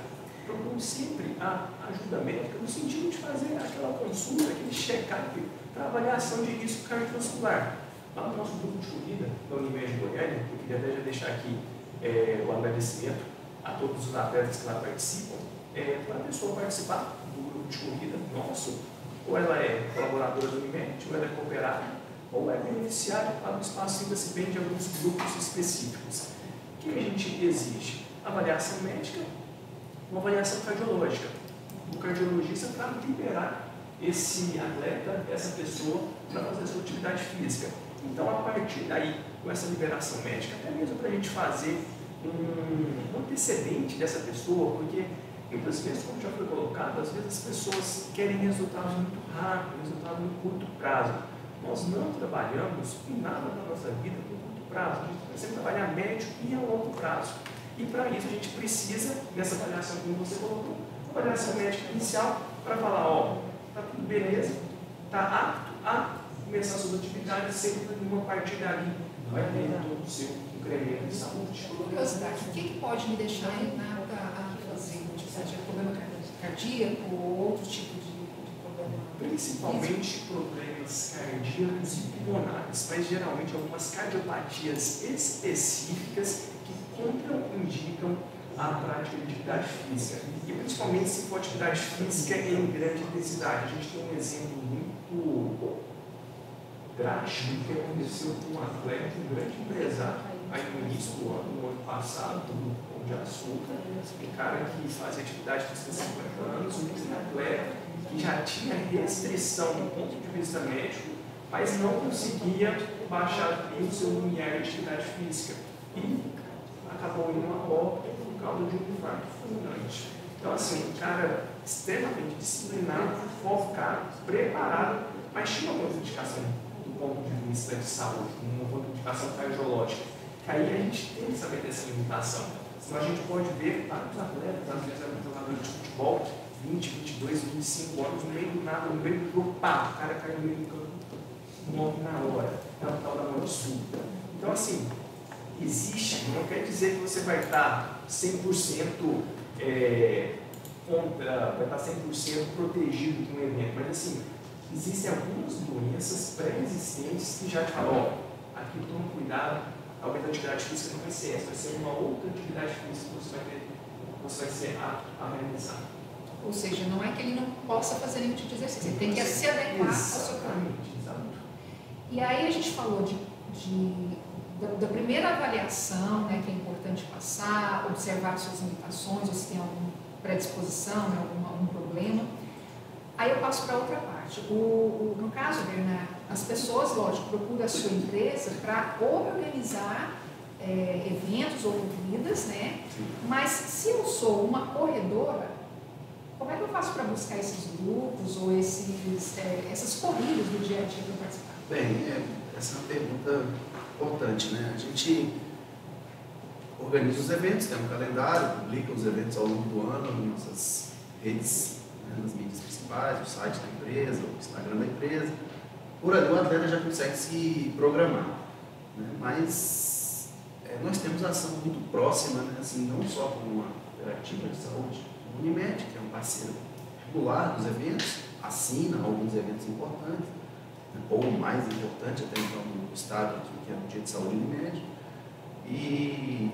procure sempre a ajuda médica no sentido de fazer aquela consulta, aquele check-up para avaliação de risco cardiovascular. Lá no nosso grupo de corrida da Unimed Goiânia, eu queria até já deixar aqui o agradecimento a todos os atletas que lá participam. Para a pessoa participar do grupo de corrida nosso, ou ela é colaboradora do Unimed, ou ela é cooperada, ou é beneficiária lá no espaço ainda se vende alguns grupos específicos. O que a gente exige? Avaliação médica, uma avaliação cardiológica. O cardiologista para liberar esse atleta, essa pessoa, para fazer a sua atividade física. Então, a partir daí, com essa liberação médica, até mesmo para a gente fazer um antecedente dessa pessoa, porque muitas vezes, como já foi colocado, às vezes as pessoas querem resultados muito rápidos, resultados no curto prazo. Nós não trabalhamos em nada da nossa vida no curto prazo, a gente vai sempre trabalhar a médio e a longo prazo. E para isso a gente precisa dessa avaliação, como você colocou, uma avaliação médica inicial para falar, ó, está tudo beleza, está apto a começar a sua atividade, sempre uma partir dali vai ter todo o seu incremento de saúde. Curiosidade, o que pode me deixar inapta a fazer? Seja problema cardíaco ou outro tipo de problema? Principalmente problemas cardíacos e pulmonares, mas geralmente algumas cardiopatias específicas que contraindicam a prática de atividade física. E principalmente se for atividade física em grande intensidade. A gente tem um exemplo muito drástico que aconteceu com um atleta, um grande empresário, aí no início do ano passado, no Pão de Açúcar, um cara que fazia atividade física há 50 anos, um atleta que já tinha restrição do ponto de vista médico, mas não conseguia baixar bem o seu limiar de atividade física. E acabou indo a óbito por causa de um infarto fulminante. Então, assim, um cara extremamente disciplinado, focado, preparado, mas tinha uma contraindicação do ponto de vista de saúde, uma contraindicação cardiológica. Que aí a gente tem que saber dessa limitação. Senão a gente pode ver vários atletas, às vezes é um jogador de futebol, 20, 22, 25 anos, no meio do nada, no meio do jogo, pá, o cara cai no meio do campo, morre na hora, é o tal da morte súbita. Então, assim, existe, não quer dizer que você vai estar 100% vai estar 100% protegido de um evento, mas assim, existem algumas doenças pré-existentes que já te falam, ó, aqui toma cuidado, talvez a atividade física não vai ser essa, vai ser uma outra atividade física que você vai ser a realizar. Ou seja, não é que ele não possa fazer nenhum tipo de exercício, ele tem que se adequar ao seu corpo. Exato. E aí a gente falou da primeira avaliação, né, que é importante passar, observar suas limitações, ou se tem alguma predisposição, né, algum problema. Aí eu passo para outra parte. No caso, Bernardo, as pessoas, lógico, procuram a sua empresa para organizar eventos ou corridas, né? Mas se eu sou uma corredora, como é que eu faço para buscar esses grupos ou essas corridas do dia a dia para participar? Bem, essa é uma pergunta importante, né? A gente organiza os eventos, tem um calendário, publica os eventos ao longo do ano nas nossas redes, né, nas mídias principais, o site da empresa, o Instagram da empresa. Por ali o atleta já consegue se programar, né? Mas nós temos ação muito próxima, né? Assim, não só com uma cooperativa de saúde, a Unimed, que é um parceiro regular dos eventos, assina alguns eventos importantes, né? Ou o mais importante até então no estado, que é o Dia de Saúde Unimed. E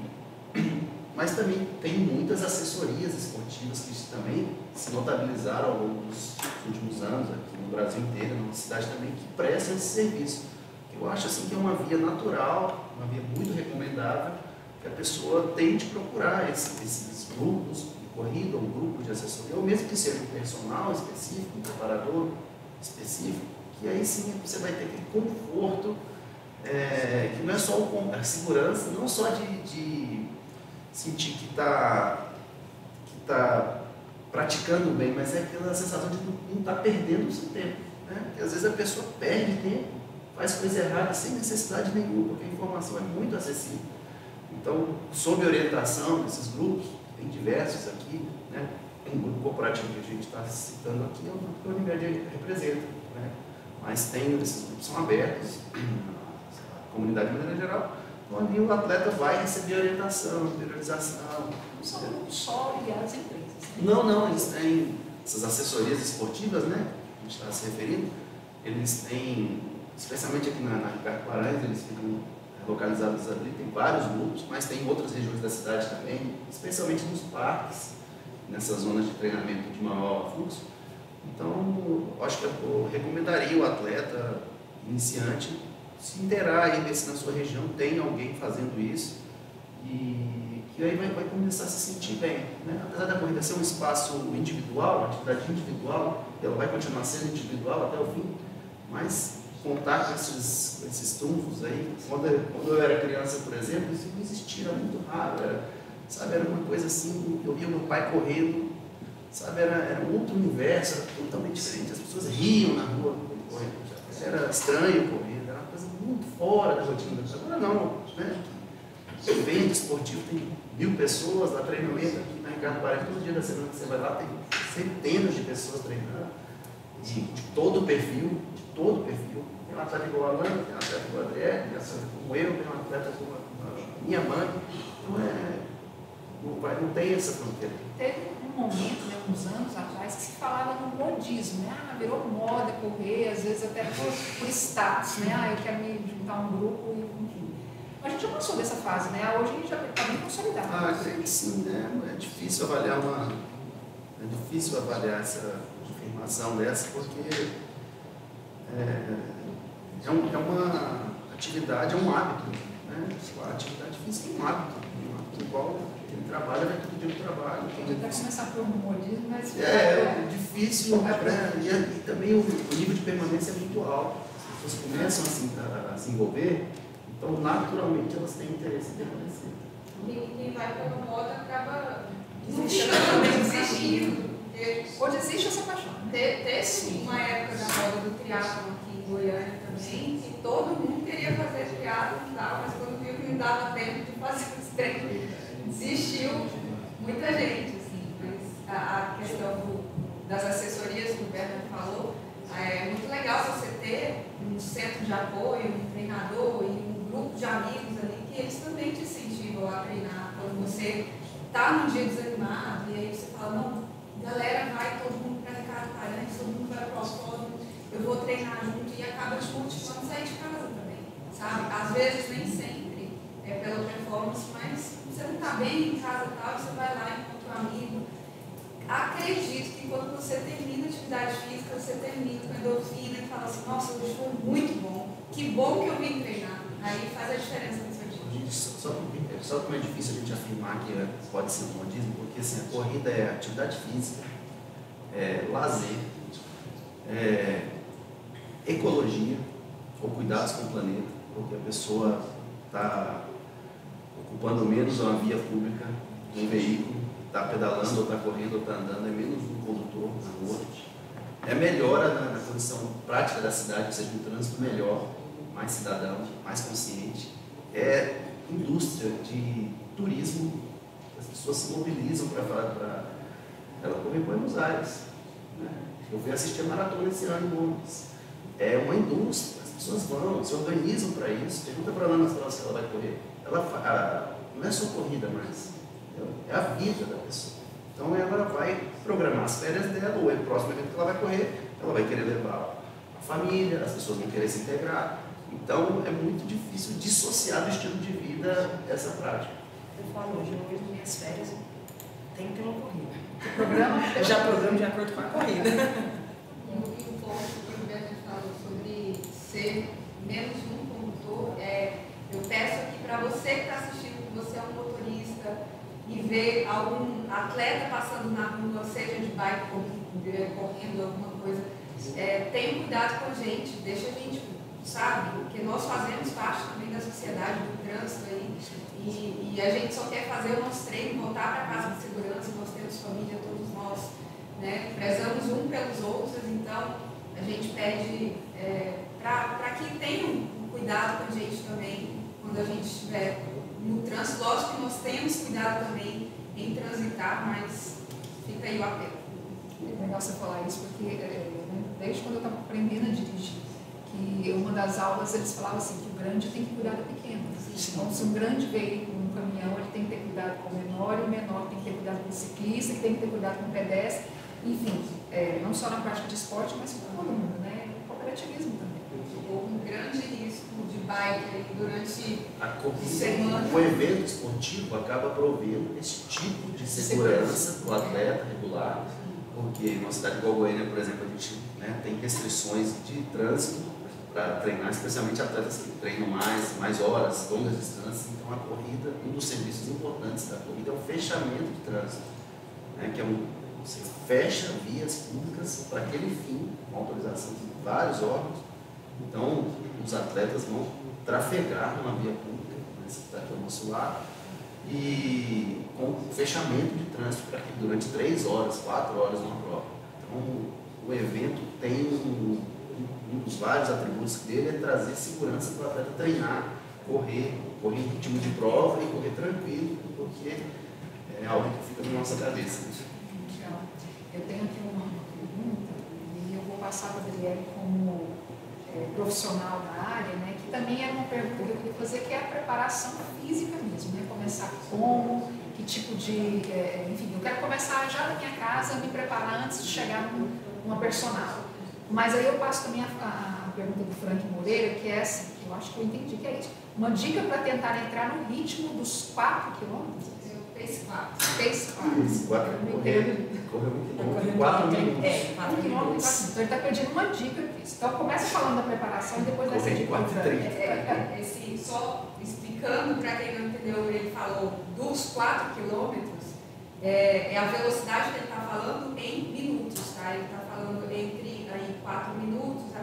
mas também tem muitas assessorias esportivas que também se notabilizaram ao longo dos últimos anos aqui no Brasil inteiro, na cidade também, que prestam esse serviço. Eu acho assim que é uma via natural, uma via muito recomendável, que a pessoa tente procurar esses grupos de corrida, ou um grupo de assessoria, ou mesmo que seja um personal específico, um preparador específico, que aí sim você vai ter aquele conforto, que não é só a segurança, não só de sentir que está praticando bem, mas é aquela sensação de não estar perdendo o seu tempo. Né? Porque às vezes a pessoa perde tempo, faz coisa errada sem necessidade nenhuma, porque a informação é muito acessível. Então, sob orientação desses grupos, tem diversos aqui, né? Um grupo corporativo que a gente está citando aqui é o grupo que a Unimed representa, né? Mas esses grupos são abertos, a comunidade de maneira geral, então ali o atleta vai receber orientação, interiorização. Não são grupos só ligados a empresas. Né? Não, eles têm essas assessorias esportivas, né? A gente está se referindo, eles têm, especialmente aqui na Ricardo Paranhos, eles ficam localizados ali, tem vários grupos, mas tem em outras regiões da cidade também, especialmente nos parques, nessas zonas de treinamento de maior fluxo. Então, acho que eu recomendaria o atleta iniciante se inteirar aí, ver se na sua região tem alguém fazendo isso e que aí vai começar a se sentir bem. Né? Apesar da corrida ser um espaço individual, uma atividade individual, ela vai continuar sendo individual até o fim, mas contar com esses trunfos aí, quando eu era criança, por exemplo, isso não existia, era muito raro, era uma coisa assim, eu via meu pai correndo, sabe, era um outro universo, era totalmente diferente, as pessoas riam na rua correndo, era estranho correr, era uma coisa muito fora da rotina. Agora não, né? Evento esportivo, tem 1000 pessoas lá, treinamento aqui na Ricardo Paranhos, todo dia da semana que você vai lá, tem centenas de pessoas treinando, de todo o perfil, tem um atleta igual a Alana, tem um atleta igual a Adriele, tem um atleta como eu, tem um atleta como a minha mãe, então não tem essa fronteira. Teve um momento, né, uns anos atrás, que se falava no modismo, né? Virou moda correr, às vezes até por status, né? Eu quero me juntar a um grupo, enfim. Mas a gente já passou dessa fase, né? Hoje a gente já está bem consolidado. Creio que sim, né? É difícil avaliar essa afirmação dessa, porque é uma atividade, é um hábito, né? A atividade física é um hábito igual quem trabalha vai todo dia no trabalho. Pode até começar por um modismo, mas... É difícil, e também o nível de permanência é muito alto. As pessoas começam assim, a se envolver, então naturalmente elas têm interesse em permanecer. E quem vai pela moda acaba desistindo. Ou desiste ou se apaixona. Teve uma época da moda do triatlon aqui em Goiânia também, que todo mundo queria fazer triatlon e tal, mas quando viu que não dava tempo de fazer os treinos, desistiu muita gente, assim. Mas a questão das assessorias que o Bernardo falou, é muito legal você ter um centro de apoio, um treinador e um grupo de amigos ali que eles também te incentivam a treinar. Quando você está num dia desanimado e aí você fala, não, galera, vai todo mundo para Ricardo Paranhos, todo mundo vai para o autódromo, eu vou treinar junto e acaba te motivando a sair de casa também, sabe? Às vezes nem sempre é pela performance, mas você não está bem em casa e tal, você vai lá e encontra um amigo. Acredito que quando você termina a atividade física, você termina com endorfina e fala assim, nossa, hoje foi muito bom, que bom que eu vim treinar. Aí faz a diferença no seu dia. Só como é difícil a gente afirmar que pode ser um modismo, porque assim, a corrida é atividade física, lazer, ecologia, ou cuidados com o planeta, porque a pessoa está ocupando menos uma via pública, um veículo, está pedalando, ou está correndo, ou está andando, é menos um condutor na rua. É melhora na condição prática da cidade, ou seja, um trânsito melhor, mais cidadão, mais consciente. É indústria de turismo, as pessoas se mobilizam para ela correr em Buenos Aires. Né? Eu fui assistir a maratona esse ano em Londres. É uma indústria, as pessoas vão, se organizam para isso. Pergunta para ela nas provas que ela vai correr. Não é só corrida mais, é a vida da pessoa. Então ela vai programar as férias dela, ou o próximo evento que ela vai correr, ela vai querer levar a família, as pessoas vão querer se integrar. Então é muito difícil dissociar do estilo de vida essa prática. Eu falo hoje, minhas férias tem que ter uma corrida. O programa? Eu já programo de acordo com a corrida. E um ponto que o Roberto falou sobre ser menos um condutor, eu peço aqui para você que está assistindo, que você é um motorista e vê algum atleta passando na rua, seja de bike, correndo, alguma coisa, tenha cuidado com a gente, deixa a gente, sabe? Porque nós fazemos parte também da sociedade, do trânsito aí, e a gente só quer fazer o nosso treino, voltar para casa de segurança, nós temos família, todos nós, né? Prezamos um pelos outros, então a gente pede para que tenham cuidado com a gente também, quando a gente estiver no trânsito. Lógico que nós temos cuidado também em transitar, mas fica aí o apelo. É legal você falar isso, porque desde quando eu estava aprendendo a dirigir, que uma das aulas eles falavam assim, que o grande tem que cuidar do pequeno. Então, se um grande veículo, um caminhão, ele tem que ter cuidado com o menor, e o menor tem que ter cuidado com o ciclista, que tem que ter cuidado com o pedestre, enfim, não só na prática de esporte, mas com todo mundo, né? O cooperativismo também. Houve um grande risco de bike durante A corrida, semana. o evento esportivo acaba provendo esse tipo de segurança para o atleta regular, porque numa cidade igual Goiânia, por exemplo, a gente tem restrições de trânsito para treinar, especialmente atletas que treinam mais horas, longas distâncias. Então a corrida, um dos serviços importantes da corrida é o fechamento de trânsito, que você fecha vias públicas para aquele fim, com autorização de vários órgãos. Então os atletas vão trafegar numa via pública, que está aqui ao nosso lado, e com fechamento de trânsito para que durante 3 horas, 4 horas numa prova. Então o evento tem um dos vários atributos dele é trazer segurança para o atleta treinar, correr em ritmo de prova e correr tranquilo, porque é algo que fica na nossa cabeça. Legal. Eu tenho aqui uma pergunta, e eu vou passar para a Adriele como profissional da área, né, que também era uma pergunta que eu queria fazer, que é a preparação física mesmo, né? Começar como, que tipo de... enfim, eu quero começar já da minha casa, me preparar antes de chegar numa personal. Mas aí eu passo também a pergunta do Frank Moreira, que é assim, que eu acho que eu entendi que é isso. Uma dica para tentar entrar no ritmo dos 4 quilômetros? Pace 4. Pace 4. 4 correu 4 minutos. 4 quilômetros. Então ele está pedindo uma dica disso. Então começa falando da preparação e depois dessa dica. Só explicando para quem não entendeu, ele falou dos 4 quilômetros, é a velocidade que ele está falando em minutos, tá? Ele está falando entre 4 minutos a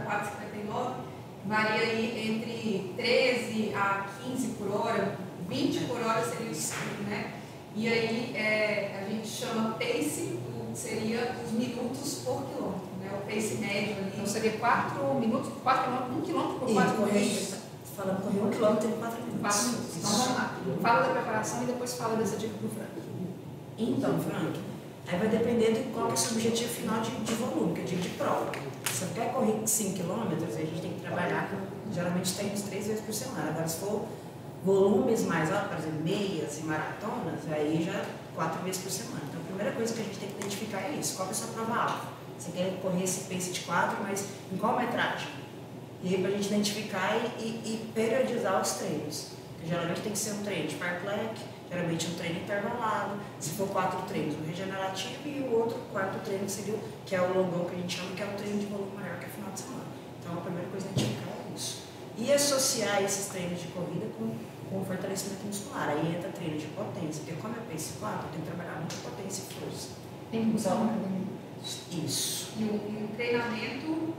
4,59, varia aí entre 13 a 15 por hora, 20 por hora seria o sprint, né? E aí a gente chama pace, seria os minutos por quilômetro, né? O pace médio ali. Então seria 4 minutos, 4 quilômetros, 1 quilômetro por 4 minutos. Falando correr 1 quilômetro em 4 minutos. 4 minutos. Então vamos lá. Fala da preparação e depois fala dessa dica do Frank. Então, Frank, aí vai depender de qual é o seu objetivo final de volume, que eu digo de prova. Se você quer correr 5 quilômetros, a gente tem que trabalhar com, geralmente, treinos 3 vezes por semana. Agora, se for volumes mais altos, por exemplo, meias e maratonas, aí já 4 vezes por semana. Então, a primeira coisa que a gente tem que identificar é isso. Qual é a sua prova alta? Você quer correr esse pace de 4, mas em qual metragem? E aí, para a gente identificar e periodizar os treinos. Que geralmente tem que ser um treino de fartlek, geralmente um treino intervalado. Se for 4 treinos, um regenerativo e o outro 4º treino que é o longão que a gente chama, que é um treino de volume maior que é final de semana. Então, a primeira coisa a identificar é isso. E associar esses treinos de corrida com fortalecimento muscular. Aí entra treino de potência, porque como é pace 4, eu tenho que trabalhar muito potência e força. Tem função? Isso. E um treinamento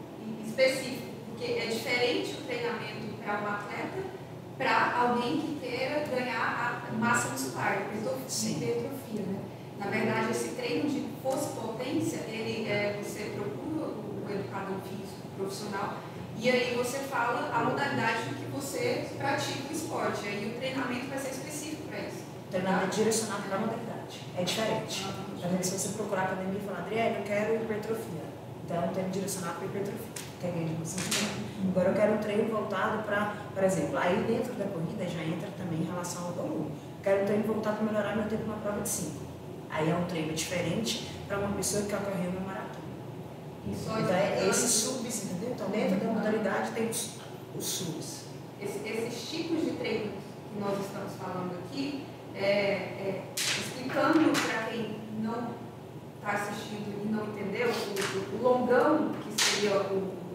específico, porque é diferente o treinamento para um atleta para alguém que queira ganhar a massa muscular, hipertrofia, né? Na verdade, esse treino de força e potência, você procura o educador físico profissional e aí você fala a modalidade que você pratica o esporte. Aí o treinamento vai ser específico para isso. Treinamento direcionado para a modalidade. É diferente. Por exemplo, se você procurar a academia e falar, Adriele, eu quero hipertrofia. Então, é um treino direcionado para hipertrofia. Quer ganhar de massa muscular. Agora, eu quero um treino voltado para, por exemplo, aí dentro da corrida já entra também em relação ao volume. Eu quero um treino voltado para melhorar meu tempo numa prova de 5. Aí é um treino diferente para uma pessoa que quer correr uma maratona. Então, é esses subs, entendeu? Então, dentro da modalidade tem os subs. Esses tipos de treino que nós estamos falando aqui, explicando para quem não está assistindo e não entendeu, o longão, que seria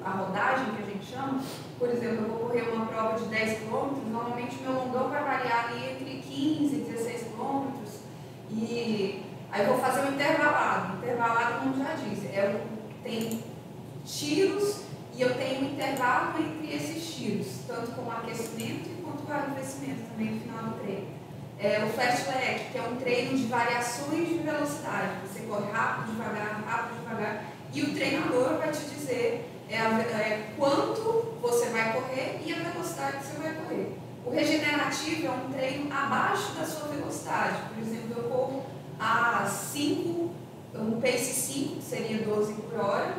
a rodagem que a gente chama, por exemplo, eu vou correr uma prova de 10 km, normalmente o meu longão vai variar ali entre 15 e 16 km, e aí eu vou fazer um intervalado. Intervalado, como já disse, tem tiros e eu tenho um intervalo entre esses tiros, tanto com aquecimento quanto com arrefecimento também no final do treino. O fast leg, que é um treino de variações de velocidade, você corre rápido, devagar, e o treinador vai te dizer quanto você vai correr e a velocidade que você vai correr. O regenerativo é um treino abaixo da sua velocidade. Por exemplo, eu corro a 5, um pace 5, que seria 12 por hora,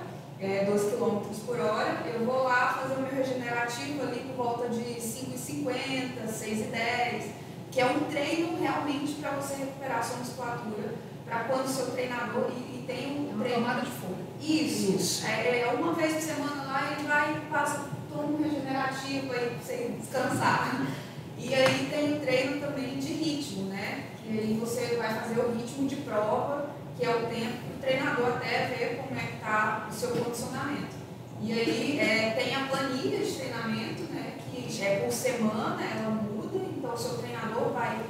12 km por hora. Eu vou lá fazer o meu regenerativo ali por volta de 5,50, 6,10, que é um treino realmente para você recuperar a sua musculatura, para quando o seu treinador, e tem um treino... tomada de folha. Isso. Uma vez por semana lá ele vai e toma um regenerativo aí pra você descansar. E aí tem o treino também de ritmo, né? Que aí você vai fazer o ritmo de prova, que é o tempo que o treinador até ver como é que está o seu condicionamento. E aí tem a planilha de treinamento, né? Que é por semana, ela muda, então o seu treinador vai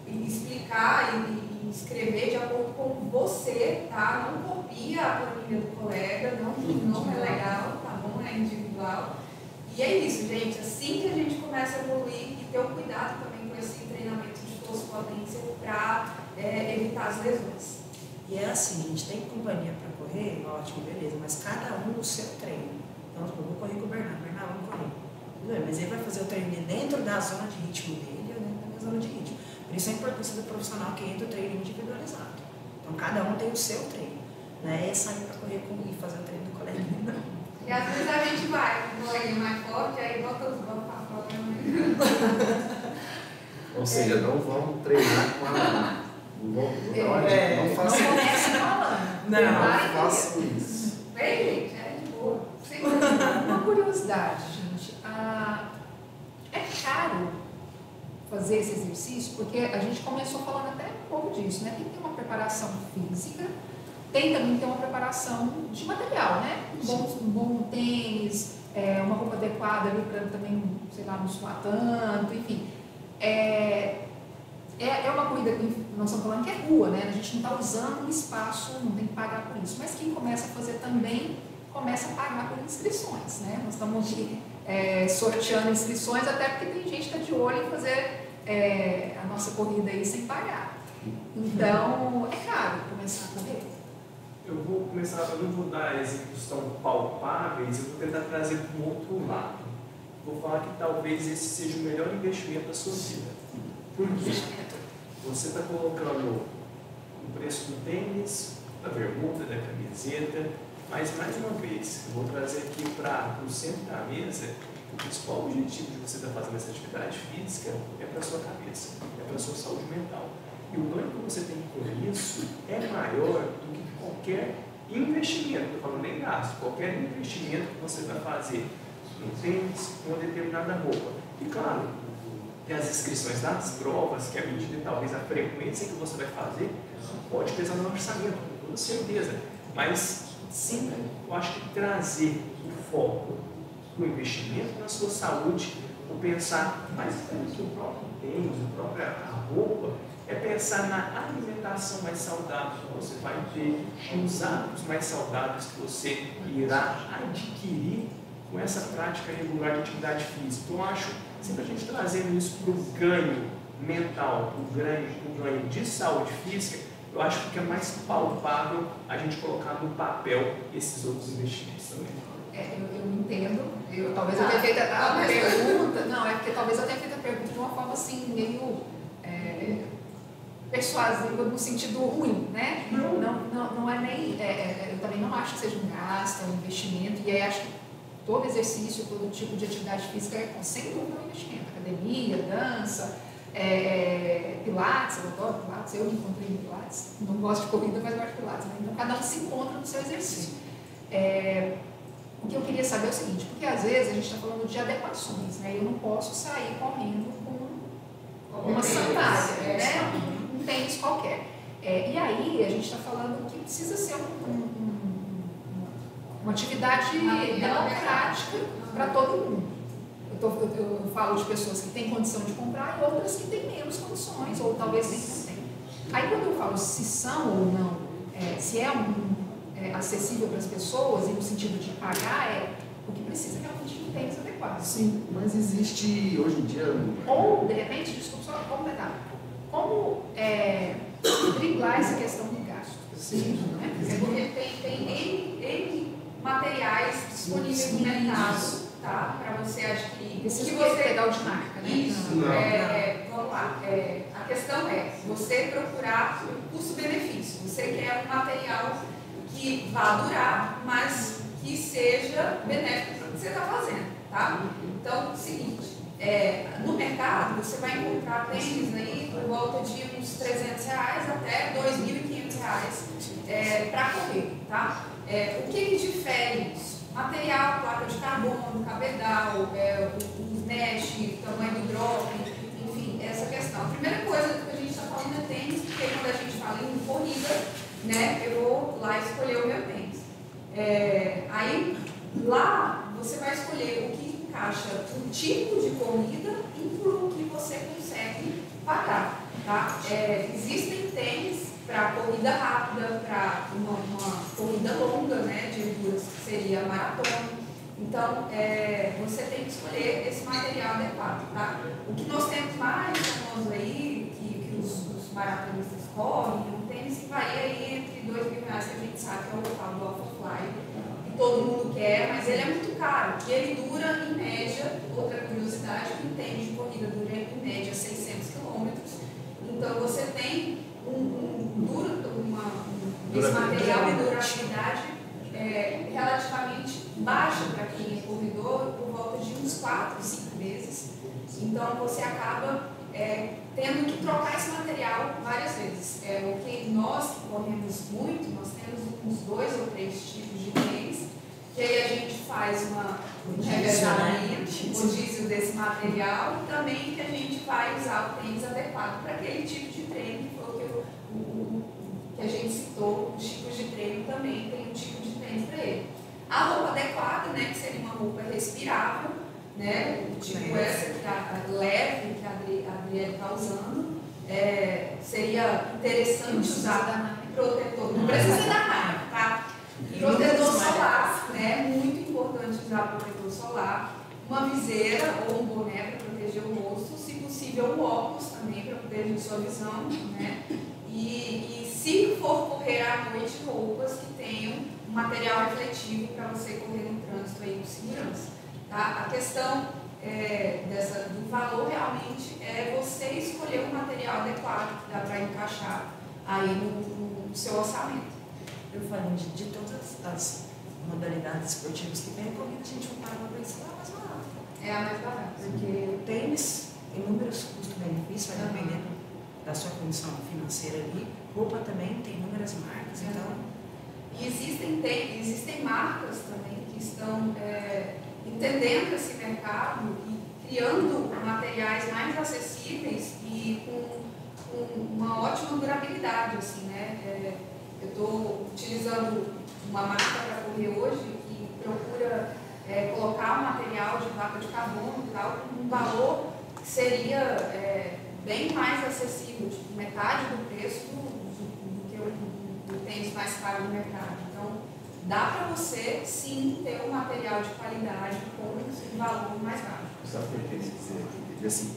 explicar e escrever de acordo com você, tá? Não copia a planilha do colega, não é legal, tá bom? É individual. E é isso, gente. Assim que a gente começa a evoluir e ter o cuidado também com esse treinamento de força potência para evitar as lesões. E é assim, a gente tem companhia para correr, ótimo, beleza, mas cada um no seu treino. Então, eu vou correr com o Bernardo, vamos correr. Tudo bem, mas ele vai fazer o treino dentro da zona de ritmo dele ou dentro da minha zona de ritmo. Por isso a importância do profissional que entra o treino individualizado. Então, cada um tem o seu treino. Não é sair para correr e fazer o treino do colega, não. E às vezes a gente vai com um coleguinha mais forte, aí bota os bancos para fora. Né? Ou seja, não vamos treinar com a... Não façam Não comece falando. Não façam isso. Bem, gente, de boa. Uma curiosidade, gente. É caro fazer esse exercício, porque a gente começou falando até um pouco disso, né? Tem que ter uma preparação física, tem também que ter uma preparação de material, né? Um bom tênis, uma roupa adequada ali para também, sei lá, não suar tanto, enfim. É uma corrida que nós estamos falando que é rua, né? A gente não está usando um espaço, não tem que pagar por isso. Mas quem começa a fazer também começa a pagar por inscrições, né? Nós estamos aqui sorteando inscrições, até porque tem gente que está de olho em fazer a nossa corrida aí sem pagar. Então, é caro começar a correr. Eu não vou dar exemplos tão palpáveis, eu vou tentar trazer para um outro lado. Vou falar que talvez esse seja o melhor investimento da sua vida. Por quê? Você está colocando o preço do tênis, da bermuda, da camiseta, mas mais uma vez, eu vou trazer aqui para o centro da mesa, o principal objetivo de você estar fazendo essa atividade física é para a sua cabeça, é para a sua saúde mental. E o ganho que você tem com isso é maior do que qualquer investimento, estou falando nem gasto, qualquer investimento que você vai fazer no tênis, em uma determinada roupa. E claro, tem as inscrições das provas, que à medida talvez a frequência que você vai fazer pode pesar no orçamento, com toda certeza. Mas sempre eu acho que trazer o foco no investimento na sua saúde, ou pensar mais do que o próprio tênis, a própria roupa, é pensar na alimentação mais saudável que você vai ter, nos hábitos mais saudáveis que você irá adquirir com essa prática regular de atividade física. Então, eu acho sempre a gente trazendo isso para o ganho mental, para o ganho de saúde física, eu acho que é mais palpável a gente colocar no papel esses outros investimentos também. Eu entendo. Talvez eu tenha feito a pergunta. Não, é porque talvez eu tenha feito a pergunta de uma forma assim, meio persuasiva no sentido ruim, né? Não é nem. Eu também não acho que seja um gasto, um investimento, e aí acho que todo exercício, todo tipo de atividade física é sem dúvida um investimento. Academia, dança, pilates, eu adoro pilates, eu me encontrei em pilates, não gosto de corrida, mas gosto de pilates, né? Então cada um se encontra no seu exercício. O que eu queria saber é o seguinte, porque às vezes a gente está falando de adequações, né? Eu não posso sair correndo com uma sandália, né? Um tênis qualquer. E aí a gente está falando que precisa ser uma atividade democrática para todo mundo. Eu falo de pessoas que têm condição de comprar e outras que têm menos condições, ou talvez nem têm. Aí quando eu falo se são ou não, se é acessível para as pessoas, e no sentido de pagar, o que precisa realmente de um tênis adequado. Sim, mas existe hoje em dia... Ou, de repente, desculpa só completar, como driblar essa questão do gasto? Sim. Porque tem N materiais disponíveis no mercado, tá? Para você adquirir. Precisa você pegar o de marca, né? Isso. Vamos lá. A questão é você procurar o custo-benefício. Você quer um material que vá durar, mas que seja benéfico para o que você está fazendo, tá? Então, é o seguinte, no mercado você vai encontrar tênis aí por volta de uns R$300 até R$2.500 para correr, tá? O que difere isso? Material, placa de carbono, cabedal, o mesh, tamanho do drop, enfim, essa questão. A primeira coisa que a gente está falando é tênis, porque quando a gente fala em corrida, né, eu vou lá escolher o meu tênis. Aí, lá, você vai escolher o que encaixa o tipo de corrida e por o que você consegue pagar, tá? Existem tênis para corrida rápida, para uma corrida longa, né, de endurance, que seria a maratona. Então, você tem que escolher esse material adequado, tá? O que nós temos mais famoso aí, que os maratonistas correm, um tênis que varia aí entre R$2.000, que a gente sabe que é o tal do Alphafly, que todo mundo quer, mas ele é muito caro, e ele dura, em média, outra curiosidade, um tênis de corrida dura, em média, 600 km. Então, você tem esse material de durabilidade relativamente baixa para quem é corredor, por volta de uns 4, 5 meses. Então, você acaba tendo que trocar esse material várias vezes. O que nós que corremos muito, nós temos uns 2 ou 3 tipos de tênis, que aí a gente faz um revezamento, rodízio desse material, e também que a gente vai usar o tênis adequado para aquele tipo de treino, que foi que a gente citou, os tipos de treino também tem um tipo de tênis para ele. A roupa adequada, né, que seria uma roupa respirável, né, tipo essa que a leve que a Adriele está usando, seria interessante usar protetor, não precisa ser da marca, tá? Protetor solar, né, muito importante usar protetor solar, uma viseira ou um boné para proteger o rosto, se possível um óculos também para proteger sua visão, né? E se for correr à noite, roupas que tenham um material refletivo para você correr no trânsito aí com segurança. Tá? A questão do valor realmente é você escolher um material adequado que dá para encaixar aí no seu orçamento. Eu falei de todas as modalidades esportivas que tem, a corrida a gente não para para pensar, mais barato. É a mais barata. Porque o tênis, inúmeros custo-benefício, vai dependendo da sua condição financeira ali. Roupa também tem inúmeras marcas, então... E existem marcas também que estão entendendo esse mercado e criando materiais mais acessíveis e com uma ótima durabilidade, assim, né? Eu estou utilizando uma marca para correr hoje que procura colocar um material de placa de carbono e tal, com um valor que seria bem mais acessível, tipo metade do preço do que o tênis mais caro no mercado. Então, dá para você, sim, ter um material de qualidade com um valor mais baixo. Sabe o que eu queria dizer aqui? Porque assim,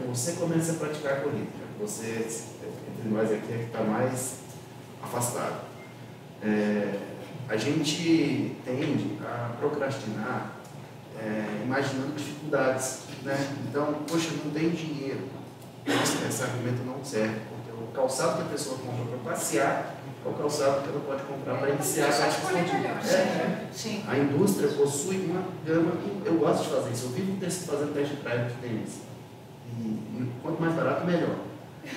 você começa a praticar corrida, você, entre nós aqui, é que está mais afastado. A gente tende a procrastinar imaginando dificuldades, né? Então, poxa, não tem dinheiro. Esse argumento não serve, porque o calçado que a pessoa compra para passear é o calçado que ela pode comprar para iniciar a prática esportiva. A indústria possui uma gama, eu gosto de fazer isso, eu vivo fazendo teste de drive de tênis. E quanto mais barato, melhor.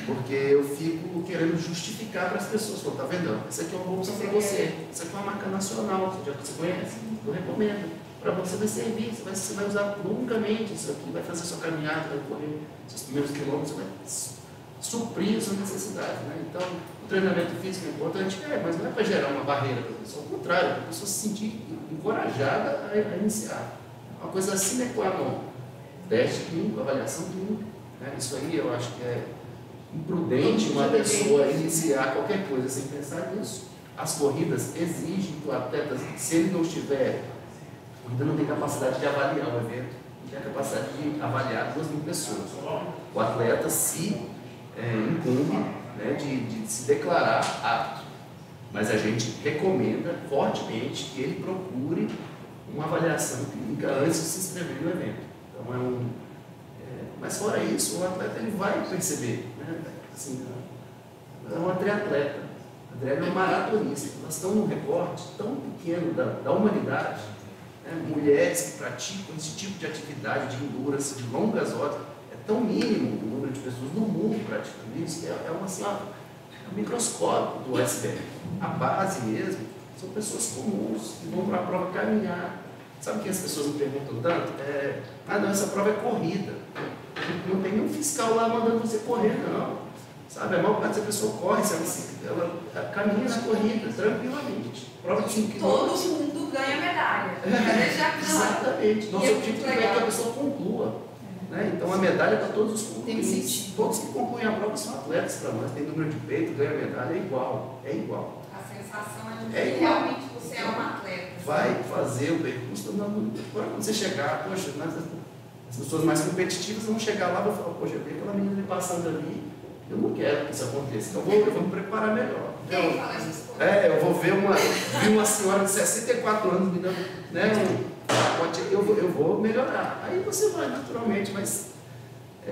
Porque eu fico querendo justificar para as pessoas, tá vendo? Isso aqui é uma bolsa para você, isso aqui é uma marca nacional, você conhece? Eu recomendo. Para você vai servir, você vai usar longamente isso aqui, vai fazer sua caminhada, vai correr seus primeiros quilômetros, suprir essa necessidade, né? Então, o treinamento físico é importante, mas não é para gerar uma barreira para a pessoa, ao contrário, para a pessoa se sentir encorajada a iniciar. Uma coisa sine qua non, teste clínico, avaliação clínica, né? Isso aí eu acho que é imprudente uma pessoa iniciar qualquer coisa sem pensar nisso. As corridas exigem que o atleta, se ele não estiver, a corrida não tem capacidade de avaliar o evento, não tem a capacidade de avaliar 2.000 pessoas. O atleta se incumbe, né, de se declarar apto, mas a gente recomenda fortemente que ele procure uma avaliação clínica antes de se inscrever no evento. Então mas fora isso, o atleta ele vai perceber, né? Assim, é um triatleta, a Adriana é uma maratonista. Nós estamos num recorte tão pequeno da humanidade, né? Mulheres que praticam esse tipo de atividade de endurance, de longas horas, é tão mínimo o número de pessoas no mundo praticando isso, que é um microscópio do iceberg. A base mesmo são pessoas comuns que vão para a prova caminhar. Sabe o que as pessoas me perguntam tanto? Não, essa prova é corrida. Não tem nenhum fiscal lá mandando você correr, não. Sabe, a maior parte da pessoa corre, ela caminha na corrida tranquilamente. Prova de 5 km. Todo mundo ganha medalha. Exatamente. Nosso objetivo é que a pessoa conclua. Né? Então a medalha para todos os concluintes. Todos que concluem a prova são atletas para nós. Tem número de peito, ganha medalha, é igual. É igual. A sensação é de que realmente você é um atleta. Vai fazer o percurso. Quando você chegar, poxa, as pessoas mais competitivas vão chegar lá e vão falar, poxa, eu vi aquela menina ali passando ali, eu não quero que isso aconteça, então eu vou me preparar melhor. Quem fala essas coisas? Eu vou ver uma senhora de 64 anos me dando, né, eu vou melhorar. Aí você vai naturalmente, mas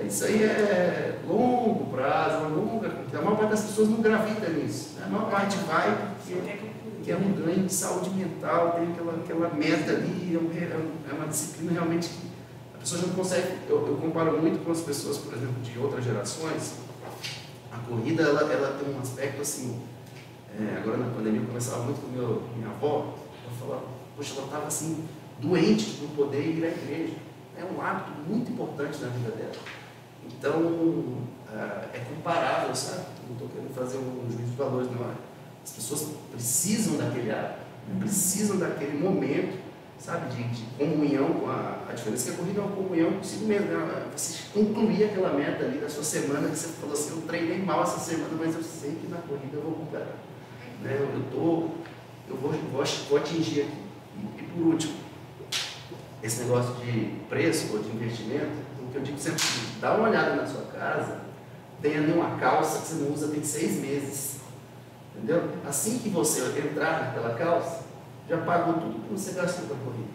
isso aí é longo prazo, a maior parte das pessoas não gravita nisso. Né? A maior parte vai porque é um ganho de saúde mental, tem aquela meta ali, é uma disciplina realmente que a pessoa não consegue. Eu comparo muito com as pessoas, por exemplo, de outras gerações. A corrida ela tem um aspecto assim. Agora na pandemia eu conversava muito com minha avó. Ela falava, poxa, ela estava assim, doente de não poder ir à igreja. É um hábito muito importante na vida dela. Então, é comparável, sabe? Não estou querendo fazer um juízo de valores, não. As pessoas precisam daquele hábito, precisam daquele momento, sabe, de comunhão com a diferença que a corrida é uma comunhão consigo mesmo, né? Você concluir aquela meta ali da sua semana, que você falou assim, eu treinei mal essa semana, mas eu sei que na corrida eu vou recuperar. Né? Eu vou atingir aqui. E por último, esse negócio de preço ou de investimento, o que eu digo sempre, dá uma olhada na sua casa, tem ali uma calça que você não usa tem 6 meses. Entendeu? Assim que você entrar naquela calça, já pagou tudo que você gastou para a corrida.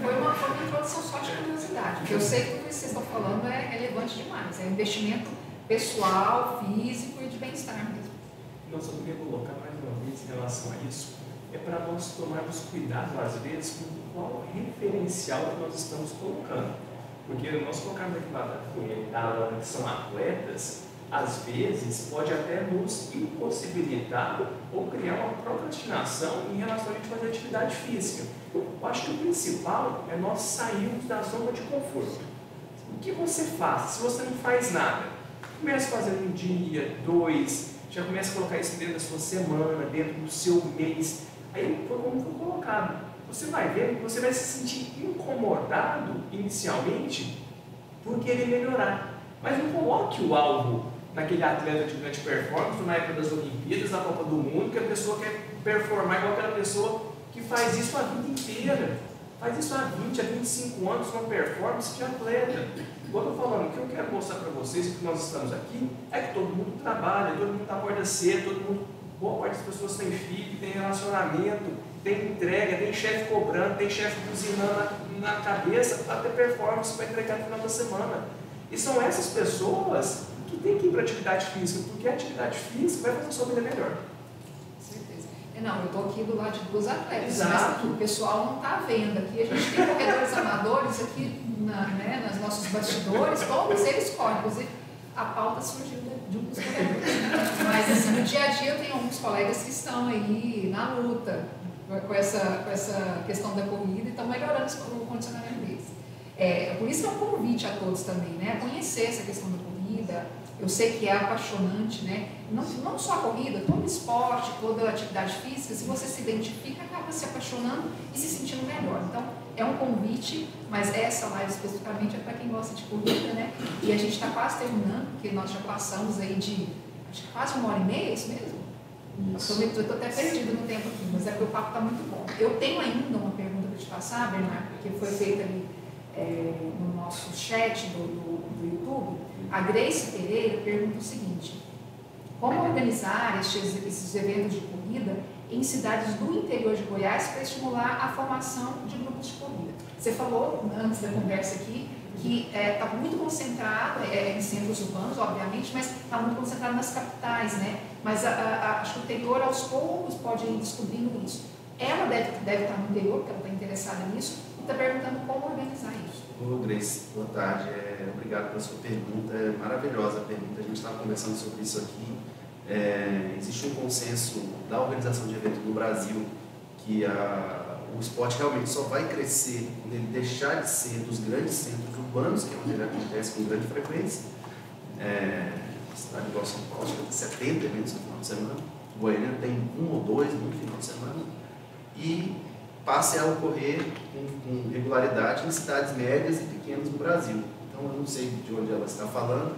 Foi uma introdução só de curiosidade, porque eu sei que tudo isso que vocês estão falando é relevante demais. É investimento pessoal, físico e de bem-estar mesmo. Nós só queria colocar mais uma vez em relação a isso, é para nós tomarmos cuidado, às vezes, com qual referencial que nós estamos colocando. Porque nós colocarmos aqui na que são atletas, às vezes pode até nos impossibilitar ou criar uma procrastinação em relação a gente fazer atividade física. Eu acho que o principal é nós sairmos da zona de conforto. O que você faz? Se você não faz nada, comece fazendo um dia, 2, já comece a colocar isso dentro da sua semana, dentro do seu mês. Aí, como foi colocado, você vai ver que você vai se sentir incomodado inicialmente por querer melhorar. Mas não coloque o alvo naquele atleta de grande performance, na época das Olimpíadas, na Copa do Mundo, que a pessoa quer performar igual aquela pessoa que faz isso a vida inteira. Faz isso há 20, há 25 anos, uma performance de atleta. Igual eu estou falando, o que eu quero mostrar para vocês, que nós estamos aqui, é que todo mundo trabalha, todo mundo acorda cedo, boa parte das pessoas tem filho, tem relacionamento, tem entrega, tem chefe cobrando, tem chefe buzinando na cabeça para ter performance, para entregar no final da semana. E são essas pessoas que têm que ir para a atividade física, porque a atividade física vai fazer a sua vida melhor. Certeza. Não, eu estou aqui do lado de 2 atletas, Exato. mas o pessoal não está vendo aqui. A gente tem corredores amadores aqui nos nossos bastidores, todos eles correm. Inclusive, a pauta surgiu de um dos corredores. Mas assim, no dia a dia eu tenho alguns colegas que estão aí na luta com essa questão da corrida e estão melhorando o condicionamento deles. Por isso que é um convite a todos também, né? A conhecer essa questão da corrida, Eu sei que é apaixonante, né? Não só a corrida, todo esporte, toda atividade física, se você se identifica, acaba se apaixonando e se sentindo melhor. Então, é um convite, mas essa live especificamente é para quem gosta de corrida, né? E a gente está quase terminando, porque nós já passamos aí de, acho que quase 1h30, é isso mesmo? Eu estou até perdido no tempo aqui, mas é porque o papo está muito bom. Eu tenho ainda uma pergunta para te passar, Bernardo, que foi feita ali no nosso chat do YouTube. A Grace Pereira pergunta o seguinte: como organizar esses eventos de corrida em cidades do interior de Goiás para estimular a formação de grupos de corrida? Você falou antes da conversa aqui que está muito concentrado em centros urbanos, obviamente, mas está muito concentrado nas capitais, né? Mas acho que o interior, aos poucos, pode ir descobrindo isso. Ela deve estar no interior, porque ela está interessada nisso, e está perguntando como organizar isso. Ô, Grace, boa tarde. Obrigado pela sua pergunta. É maravilhosa a pergunta. A gente estava conversando sobre isso aqui. Existe um consenso da organização de eventos no Brasil que o esporte realmente só vai crescer quando ele deixar de ser dos grandes centros urbanos, que é onde ele acontece com grande frequência. Cidade igual São Paulo, acho que tem 70 eventos no final de semana. Goiânia tem 1 ou 2 no final de semana. E passe a ocorrer com regularidade em cidades médias e pequenas no Brasil. Então, eu não sei de onde ela está falando.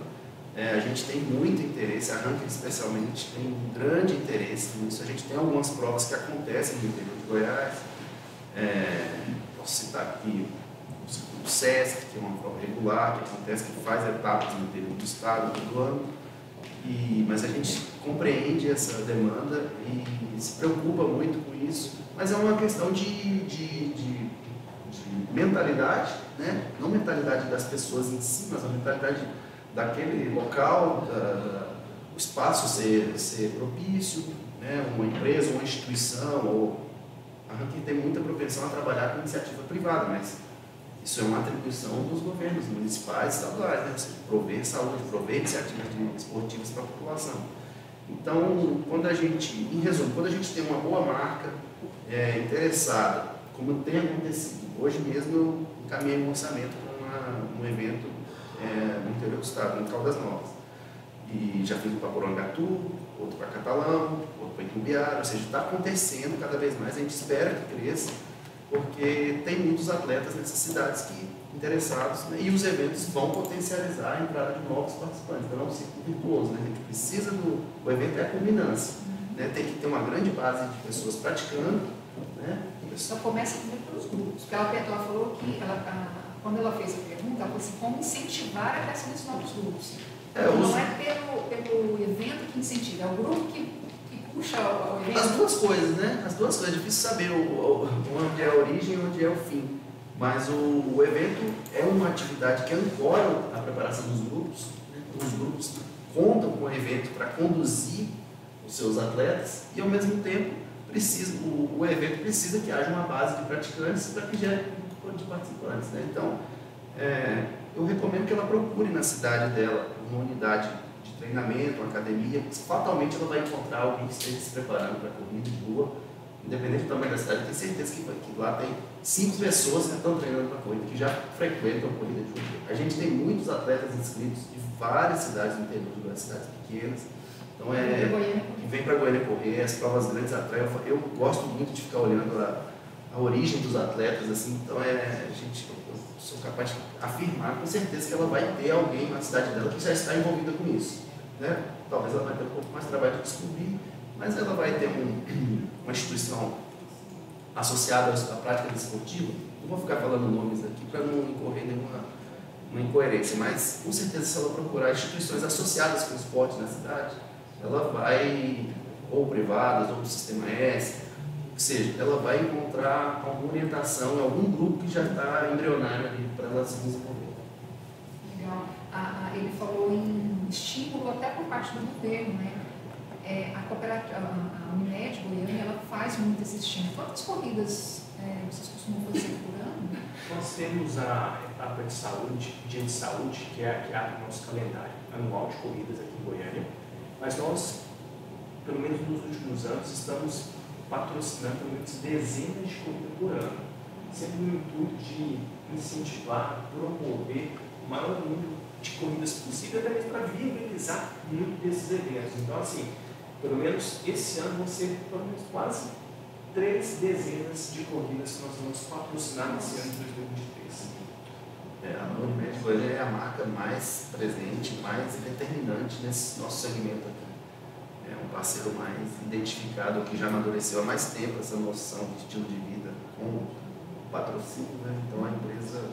A gente tem muito interesse, a Ranking especialmente tem um grande interesse nisso. A gente tem algumas provas que acontecem no interior de Goiás. Posso citar aqui o SESC, que é uma prova regular, que acontece, que faz etapas no interior do estado todo ano. Mas a gente compreende essa demanda e se preocupa muito com isso. Mas é uma questão de mentalidade, né? Não mentalidade das pessoas em si, mas a mentalidade daquele local, o espaço ser propício, né? Uma empresa, uma instituição, ou a Ranking tem muita propensão a trabalhar com iniciativa privada, mas isso é uma atribuição dos governos municipais e estaduais, né? Você prover saúde, prover iniciativas esportivas para a população. Então, em resumo, quando a gente tem uma boa marca interessada, como tem acontecido, hoje mesmo eu encaminhei um orçamento para um evento no interior do estado, no Caldas Novas. E já fiz um para Porangatu, outro para Catalão, outro para Itumbiara, ou seja, está acontecendo cada vez mais, a gente espera que cresça, porque tem muitos atletas nessas cidades interessados, né? E os eventos vão potencializar a entrada de novos participantes, então é um ciclo virtuoso, né? A gente precisa o evento é a culminância, né? Tem que ter uma grande base de pessoas praticando, né? Só começa primeiro pelos grupos, porque ela falou que quando ela fez a pergunta, ela falou assim, como incentivar a criação desses novos grupos. Não é pelo evento que incentiva, é o grupo que puxa o evento. As duas coisas, né? As duas coisas, é difícil saber onde é a origem e onde é o fim. Mas o evento é uma atividade que ancora a preparação dos grupos, né? Os grupos contam com o evento para conduzir os seus atletas e, ao mesmo tempo, o evento precisa que haja uma base de praticantes para que gere um número de participantes, né? Então, eu recomendo que ela procure na cidade dela uma unidade de treinamento, uma academia, fatalmente ela vai encontrar alguém que esteja se preparando para a corrida de rua, independente do tamanho da cidade. Eu tenho certeza que lá tem 5 pessoas que estão treinando para a corrida, que já frequentam a corrida de rua. A gente tem muitos atletas inscritos de várias cidades do interior, de cidades pequenas. Então, que vem para Goiânia correr, as provas grandes atrás. Eu gosto muito de ficar olhando a origem dos atletas, assim. Então, eu sou capaz de afirmar com certeza que ela vai ter alguém na cidade dela que já está envolvida com isso, né? Talvez ela vai ter um pouco mais de trabalho de descobrir, mas ela vai ter uma instituição associada à prática desportiva. Não vou ficar falando nomes aqui para não incorrer nenhuma incoerência, mas com certeza se ela procurar instituições associadas com o esporte na cidade, ela vai, ou privadas, ou do Sistema S, ou seja, ela vai encontrar alguma orientação em algum grupo que já está embrionário ali para ela se desenvolver. Legal. Ele falou em estímulo até por parte do governo, né? A cooperativa, a Unimed Goiânia, ela faz muito esse estímulo. Quantas corridas vocês costumam fazer por ano? Nós temos a etapa de saúde, dia de saúde, que é o nosso calendário anual de corridas aqui em Goiânia, mas nós, pelo menos nos últimos anos, estamos patrocinando pelo menos dezenas de corridas por ano, sempre no intuito de incentivar, promover o maior número de corridas possíveis, até mesmo para viabilizar muito desses eventos. Então, assim, pelo menos esse ano vão ser pelo menos quase 3 dezenas de corridas que nós vamos patrocinar nesse ano de 2023. A Unimed Goiânia é a marca mais presente, mais determinante nesse nosso segmento aqui. É um parceiro mais identificado, que já amadureceu há mais tempo essa noção de estilo de vida com o patrocínio, né? Então a empresa,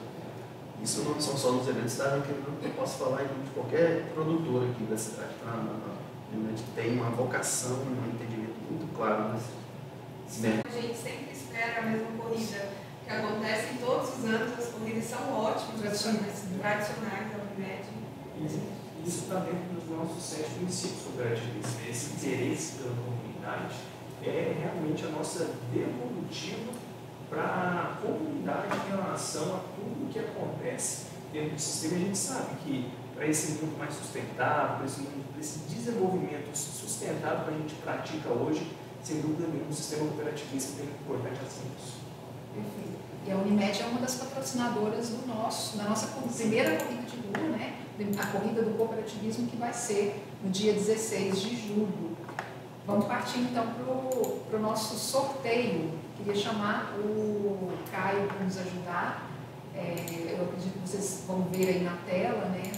isso não são só nos eventos da Ranking, eu posso falar em nome de qualquer produtor aqui da cidade. A Unimed tem uma vocação, um entendimento muito claro nesse mercado. A gente sempre espera a mesma corrida que acontece em todos os anos, as corridas são ótimas, tradicionais da Unimed. Isso está dentro dos nossos 7 princípios cooperativistas. Esse interesse pela comunidade é realmente a nossa devolutiva para a comunidade em relação a tudo o que acontece dentro do sistema. A gente sabe que para esse mundo mais sustentável, para esse desenvolvimento sustentável que a gente pratica hoje, sem dúvida nenhuma, o sistema cooperativista tem um importante ação nisso. Perfeito. E a Unimed é uma das patrocinadoras da nossa primeira corrida de rua, né? A corrida do cooperativismo, que vai ser no dia 16 de julho. Vamos partir então para o nosso sorteio. Queria chamar o Caio para nos ajudar. Eu acredito que vocês vão ver aí na tela, né,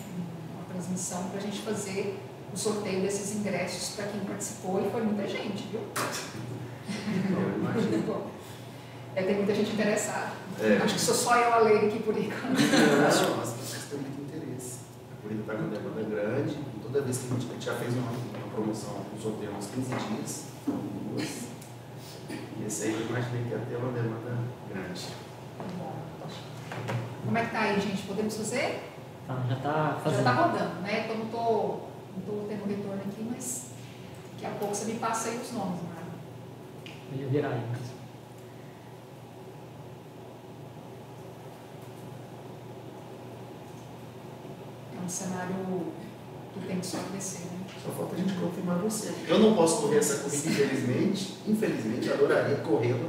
uma transmissão para a gente fazer o sorteio desses ingressos para quem participou, e foi muita gente, viu? Eu imagino. Tem muita gente interessada. Acho que sou só eu a ler aqui por enquanto. As pessoas têm muito interesse. A corrida está com demanda grande. Toda vez que a gente já fez uma promoção, um sorteio há uns 15 dias, duas. E esse aí eu imaginei que ia ter uma demanda grande. Como é que tá aí, gente? Podemos fazer? Tá, já está fazendo. Já está rodando, né? Então não estou tendo retorno aqui, mas daqui a pouco você me passa aí os nomes, Mário. Eu ia virar aí. É um cenário que tem que só crescer, né? Só falta a gente confirmar você. Eu não posso correr essa corrida, infelizmente, eu adoraria corrê-la.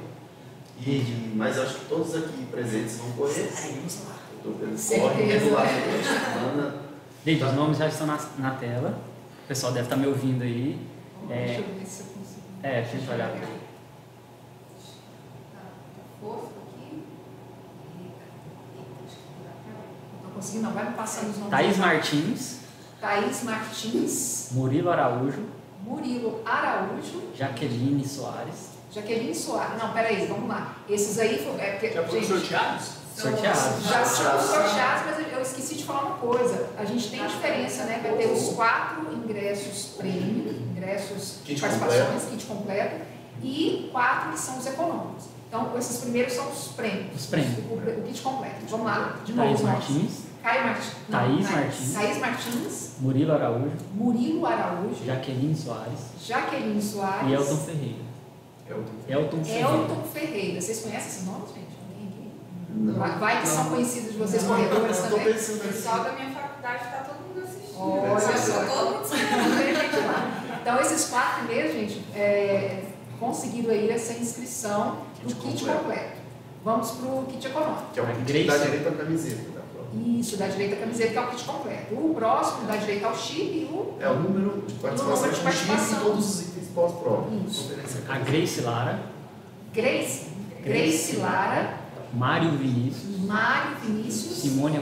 Mas acho que todos aqui presentes vão correr. Estou correndo regularmente, semana. Gente, os nomes já estão na tela. O pessoal deve estar me ouvindo aí. Deixa eu ver se eu consigo. Deixa eu olhar aqui. Tá fofo aqui. Não estou conseguindo, não. Vai me passando os nomes. Thaís Martins. Thaís Martins. Murilo Araújo. Murilo Araújo. Jaqueline Soares. Jaqueline Soares. Não, peraí, vamos lá. Esses aí já foram sorteados? Sorteados. Já são sorteados, mas eu esqueci de falar uma coisa. A gente tem diferença, né? Vai ter os 4 ingressos prêmio, ingressos de participações, kit completo, e 4 que são os econômicos. Então, esses primeiros são os prêmios. Os prêmios. O kit completo. Vamos lá, de novo. Thaís Martins. Caio Martins. Thaís Martins. Murilo Araújo. Murilo Araújo. Jaqueline Soares. Jaqueline Soares. E Elton Ferreira. Elton Ferreira. Vocês conhecem esses nomes, gente? Não. Vai que são conhecidos de vocês, corredores também. O pessoal da minha faculdade está todo mundo assistindo. Olha só. Todo mundo assistindo. Então, esses 4 primeiros, gente, conseguiram aí essa inscrição do kit completo. Vamos para o kit econômico. Que é o kit da direita à camiseta. Isso, da direita à camiseta, que é o kit completo. O próximo, da direita ao chip e o... É o número de participação do chip e todos os itens pós-prova. Isso. A Grace Lara. Grace Lara. Mário Vinícius. Simone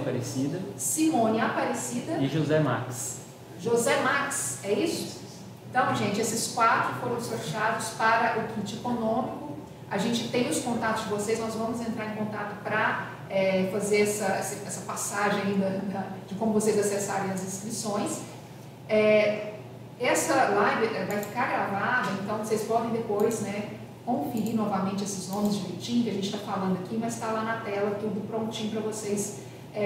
Aparecida. E José Max. José Max, é isso? Então, gente, esses 4 foram sorteados para o kit econômico. A gente tem os contatos de vocês, nós vamos entrar em contato para fazer essa passagem ainda de como vocês acessarem as inscrições. Essa live vai ficar gravada, então vocês podem depois, né, conferir novamente esses nomes direitinho que a gente está falando aqui, mas está lá na tela tudo prontinho para vocês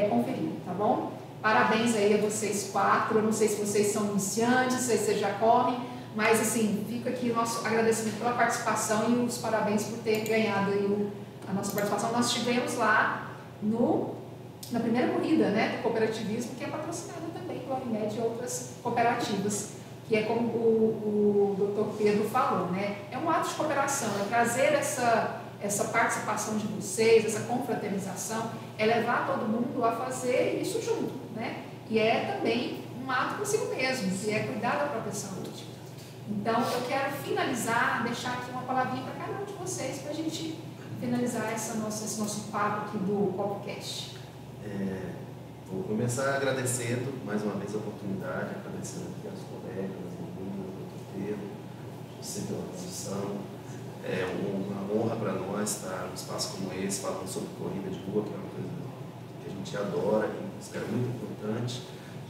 conferirem, tá bom? Parabéns aí a vocês 4, eu não sei se vocês são iniciantes, se vocês já correm, mas assim, fica aqui o nosso agradecimento pela participação e os parabéns por ter ganhado aí a nossa participação. Nós estivemos lá na primeira corrida, né, do cooperativismo, que é patrocinada também pela Unimed e outras cooperativas, que é como o Dr. Pedro falou, né, é um ato de cooperação, é trazer essa participação de vocês, essa confraternização, é levar todo mundo a fazer isso junto, né, e é também um ato consigo mesmo, que é cuidar da própria saúde. Então, eu quero finalizar, deixar aqui uma palavrinha para cada um de vocês, para a gente finalizar esse nosso papo aqui do podcast. Vou começar agradecendo mais uma vez a oportunidade, agradecendo aqui aos colegas, às meninas, ao doutor Pedro, você pela condição. É uma honra para nós estar num espaço como esse, falando sobre corrida de rua, que é uma coisa que a gente adora, que é muito importante.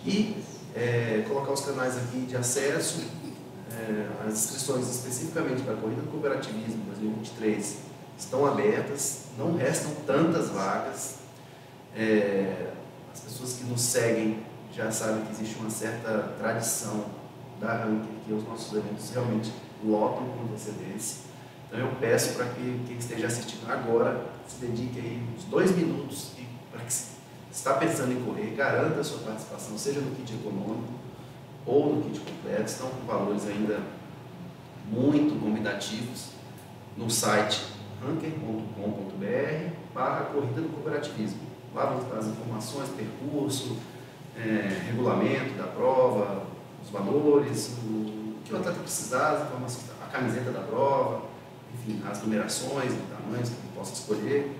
E colocar os canais aqui de acesso, as inscrições especificamente para a Corrida do Cooperativismo 2023 estão abertas, não restam tantas vagas. As pessoas que nos seguem já sabem que existe uma certa tradição da Ranker, que os nossos eventos realmente lotam com antecedência. Então eu peço para que quem esteja assistindo agora se dedique aí uns 2 minutos e para que se está pensando em correr, garanta a sua participação, seja no kit econômico ou no kit completo. Estão com valores ainda muito convidativos no site ranker.com.br/corrida do cooperativismo. Lá vão estar as informações, percurso, regulamento da prova, os valores, o que o atleta precisar, as informações, a camiseta da prova, enfim, as numerações, os tamanhos que ele possa escolher,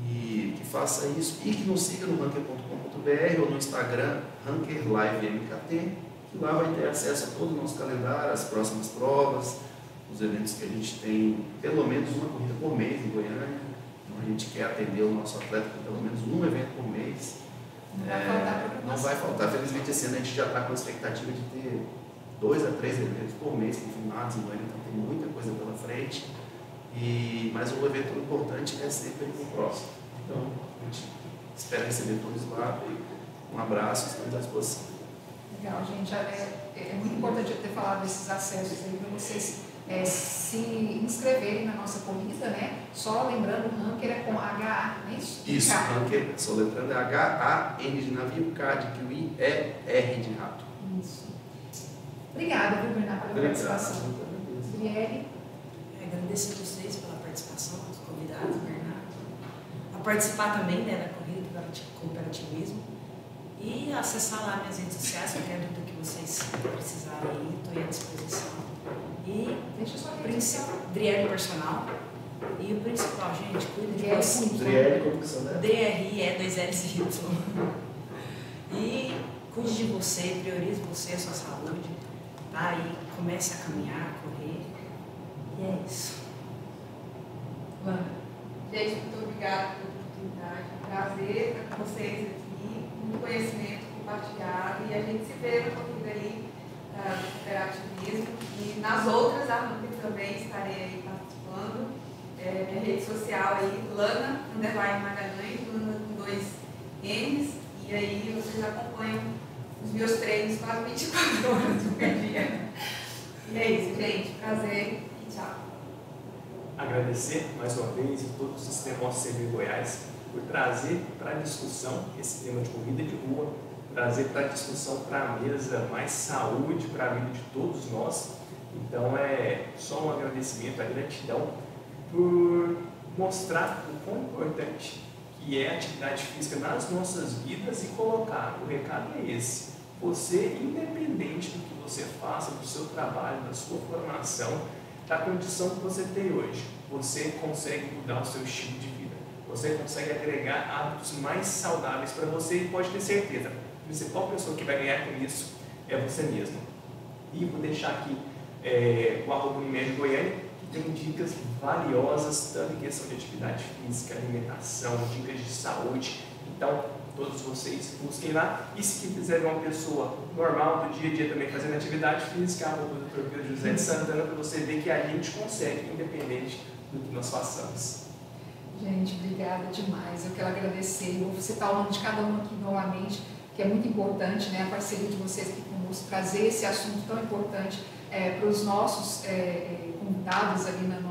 e que faça isso, e que nos siga no ranker.com.br ou no Instagram rankerlivemkt, que lá vai ter acesso a todo o nosso calendário, as próximas provas, os eventos que a gente tem, pelo menos uma corrida por mês em Goiânia. Então a gente quer atender o nosso atleta com pelo menos um evento por mês. Não vai faltar, felizmente esse ano a gente já está com a expectativa de ter 2 a 3 eventos por mês confirmados em Goiânia, então tem muita coisa pela frente. Mas um evento importante é sempre o próximo. Então a gente espera receber todos lá. Um abraço, estamos à disposição. Legal, gente. É muito importante eu ter falado desses acessos aí para vocês se inscreverem na nossa corrida, né? Só lembrando, o Ranker é com H-A, não é isso? Isso, Ranker, soletrando, é H-A-N de navio, K de kiwi, R de rato. Isso. Obrigada, viu, Bernardo, pela participação. Brielle. Agradecer a vocês pela participação, os convidados, Bernardo. A participar também, né, da corrida do cooperativismo. E acessar lá minhas redes sociais, qualquer dúvida que vocês precisarem aí, estou à disposição. E deixa só Driele Personal. E o principal, gente, cuida de você. Driele, como que são, né? DRE2LY. E cuide de você, priorize você, a sua saúde. Tá? E comece a caminhar, a correr. E é isso. Lana. Gente, muito obrigada pela oportunidade. Prazer estar com vocês aqui. Muito conhecimento compartilhado. E a gente se vê na corrida aí do cooperativismo. E nas outras, a Ranker também estarei aí participando. Minha rede social aí, Lana_Magalhães, Lana com 2 N's. E aí vocês acompanham os meus treinos quase 24 horas por dia. E é isso, gente. Prazer e tchau. Agradecer mais uma vez a todo o sistema OCB Goiás por trazer para a discussão esse tema de corrida de rua, trazer para a discussão, para a mesa, mais saúde para a vida de todos nós. Então é só um agradecimento, a gratidão por mostrar o quão importante que é a atividade física nas nossas vidas e colocar, o recado é esse, você, independente do que você faça, do seu trabalho, da sua formação, da condição que você tem hoje, você consegue mudar o seu estilo de vida, você consegue agregar hábitos mais saudáveis para você e pode ter certeza, a principal pessoa que vai ganhar com isso é você mesmo. E vou deixar aqui o @Unimed Goiânia, que tem dicas valiosas, tanto em questão de atividade física, alimentação, dicas de saúde. Então, todos vocês busquem lá. E se quiser ver uma pessoa normal, do dia a dia também fazendo atividade física, o Dr. Pedro José de Santana, para você ver que a gente consegue, independente do que nós façamos. Gente, obrigada demais. Eu quero agradecer. Eu vou citar o nome de cada um aqui novamente, que é muito importante, né? A parceria de vocês aqui conosco, trazer esse assunto tão importante para os nossos convidados ali no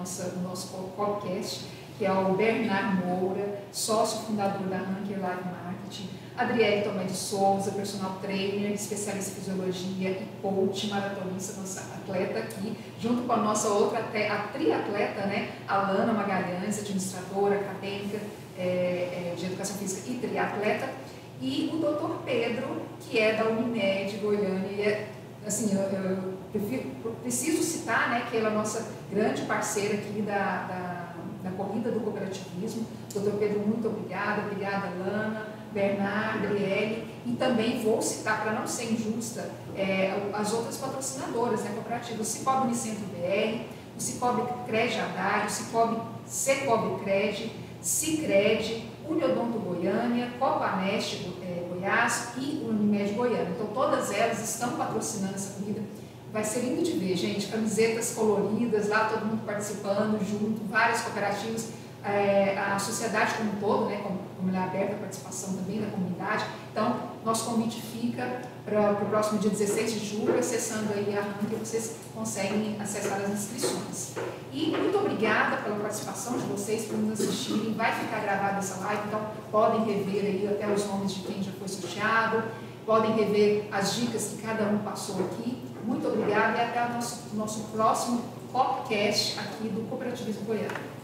nosso podcast, que é o Bernardo Moura, sócio fundador da Ranker Live Marketing, Adriele Tomé de Souza, personal trainer, especialista em fisiologia e coach, maratonista, nossa atleta aqui, junto com a nossa outra triatleta, né, Alana Magalhães, administradora acadêmica de educação física e triatleta. e o Dr. Pedro, que é da Unimed Goiânia. E assim, eu preciso citar, né, que ela é a nossa grande parceira aqui da corrida do cooperativismo. Dr. Pedro, muito obrigada, Lana, Bernardo, Gabriele, e também vou citar, para não ser injusta, as outras patrocinadoras, né, cooperativas, o Cicobi Unicentro BR, o Cicobi Cred Haddad, o Cicobi Cred, Cicred, Uniodonto Goiânia, Copanest Goiás e Unimed Goiânia. Então, todas elas estão patrocinando essa corrida. Vai ser lindo de ver, gente, camisetas coloridas, lá todo mundo participando junto, várias cooperativas, a sociedade como um todo, né, como ela é aberta a participação também da comunidade. Então, nosso convite fica para o próximo dia 16 de julho, acessando aí a RAN, vocês conseguem acessar as inscrições. E muito obrigada pela participação de vocês, por nos assistirem. Vai ficar gravada essa live, então podem rever aí até os nomes de quem já foi sorteado, podem rever as dicas que cada um passou aqui. Muito obrigada e até o nosso próximo podcast aqui do Cooperativismo Goiano.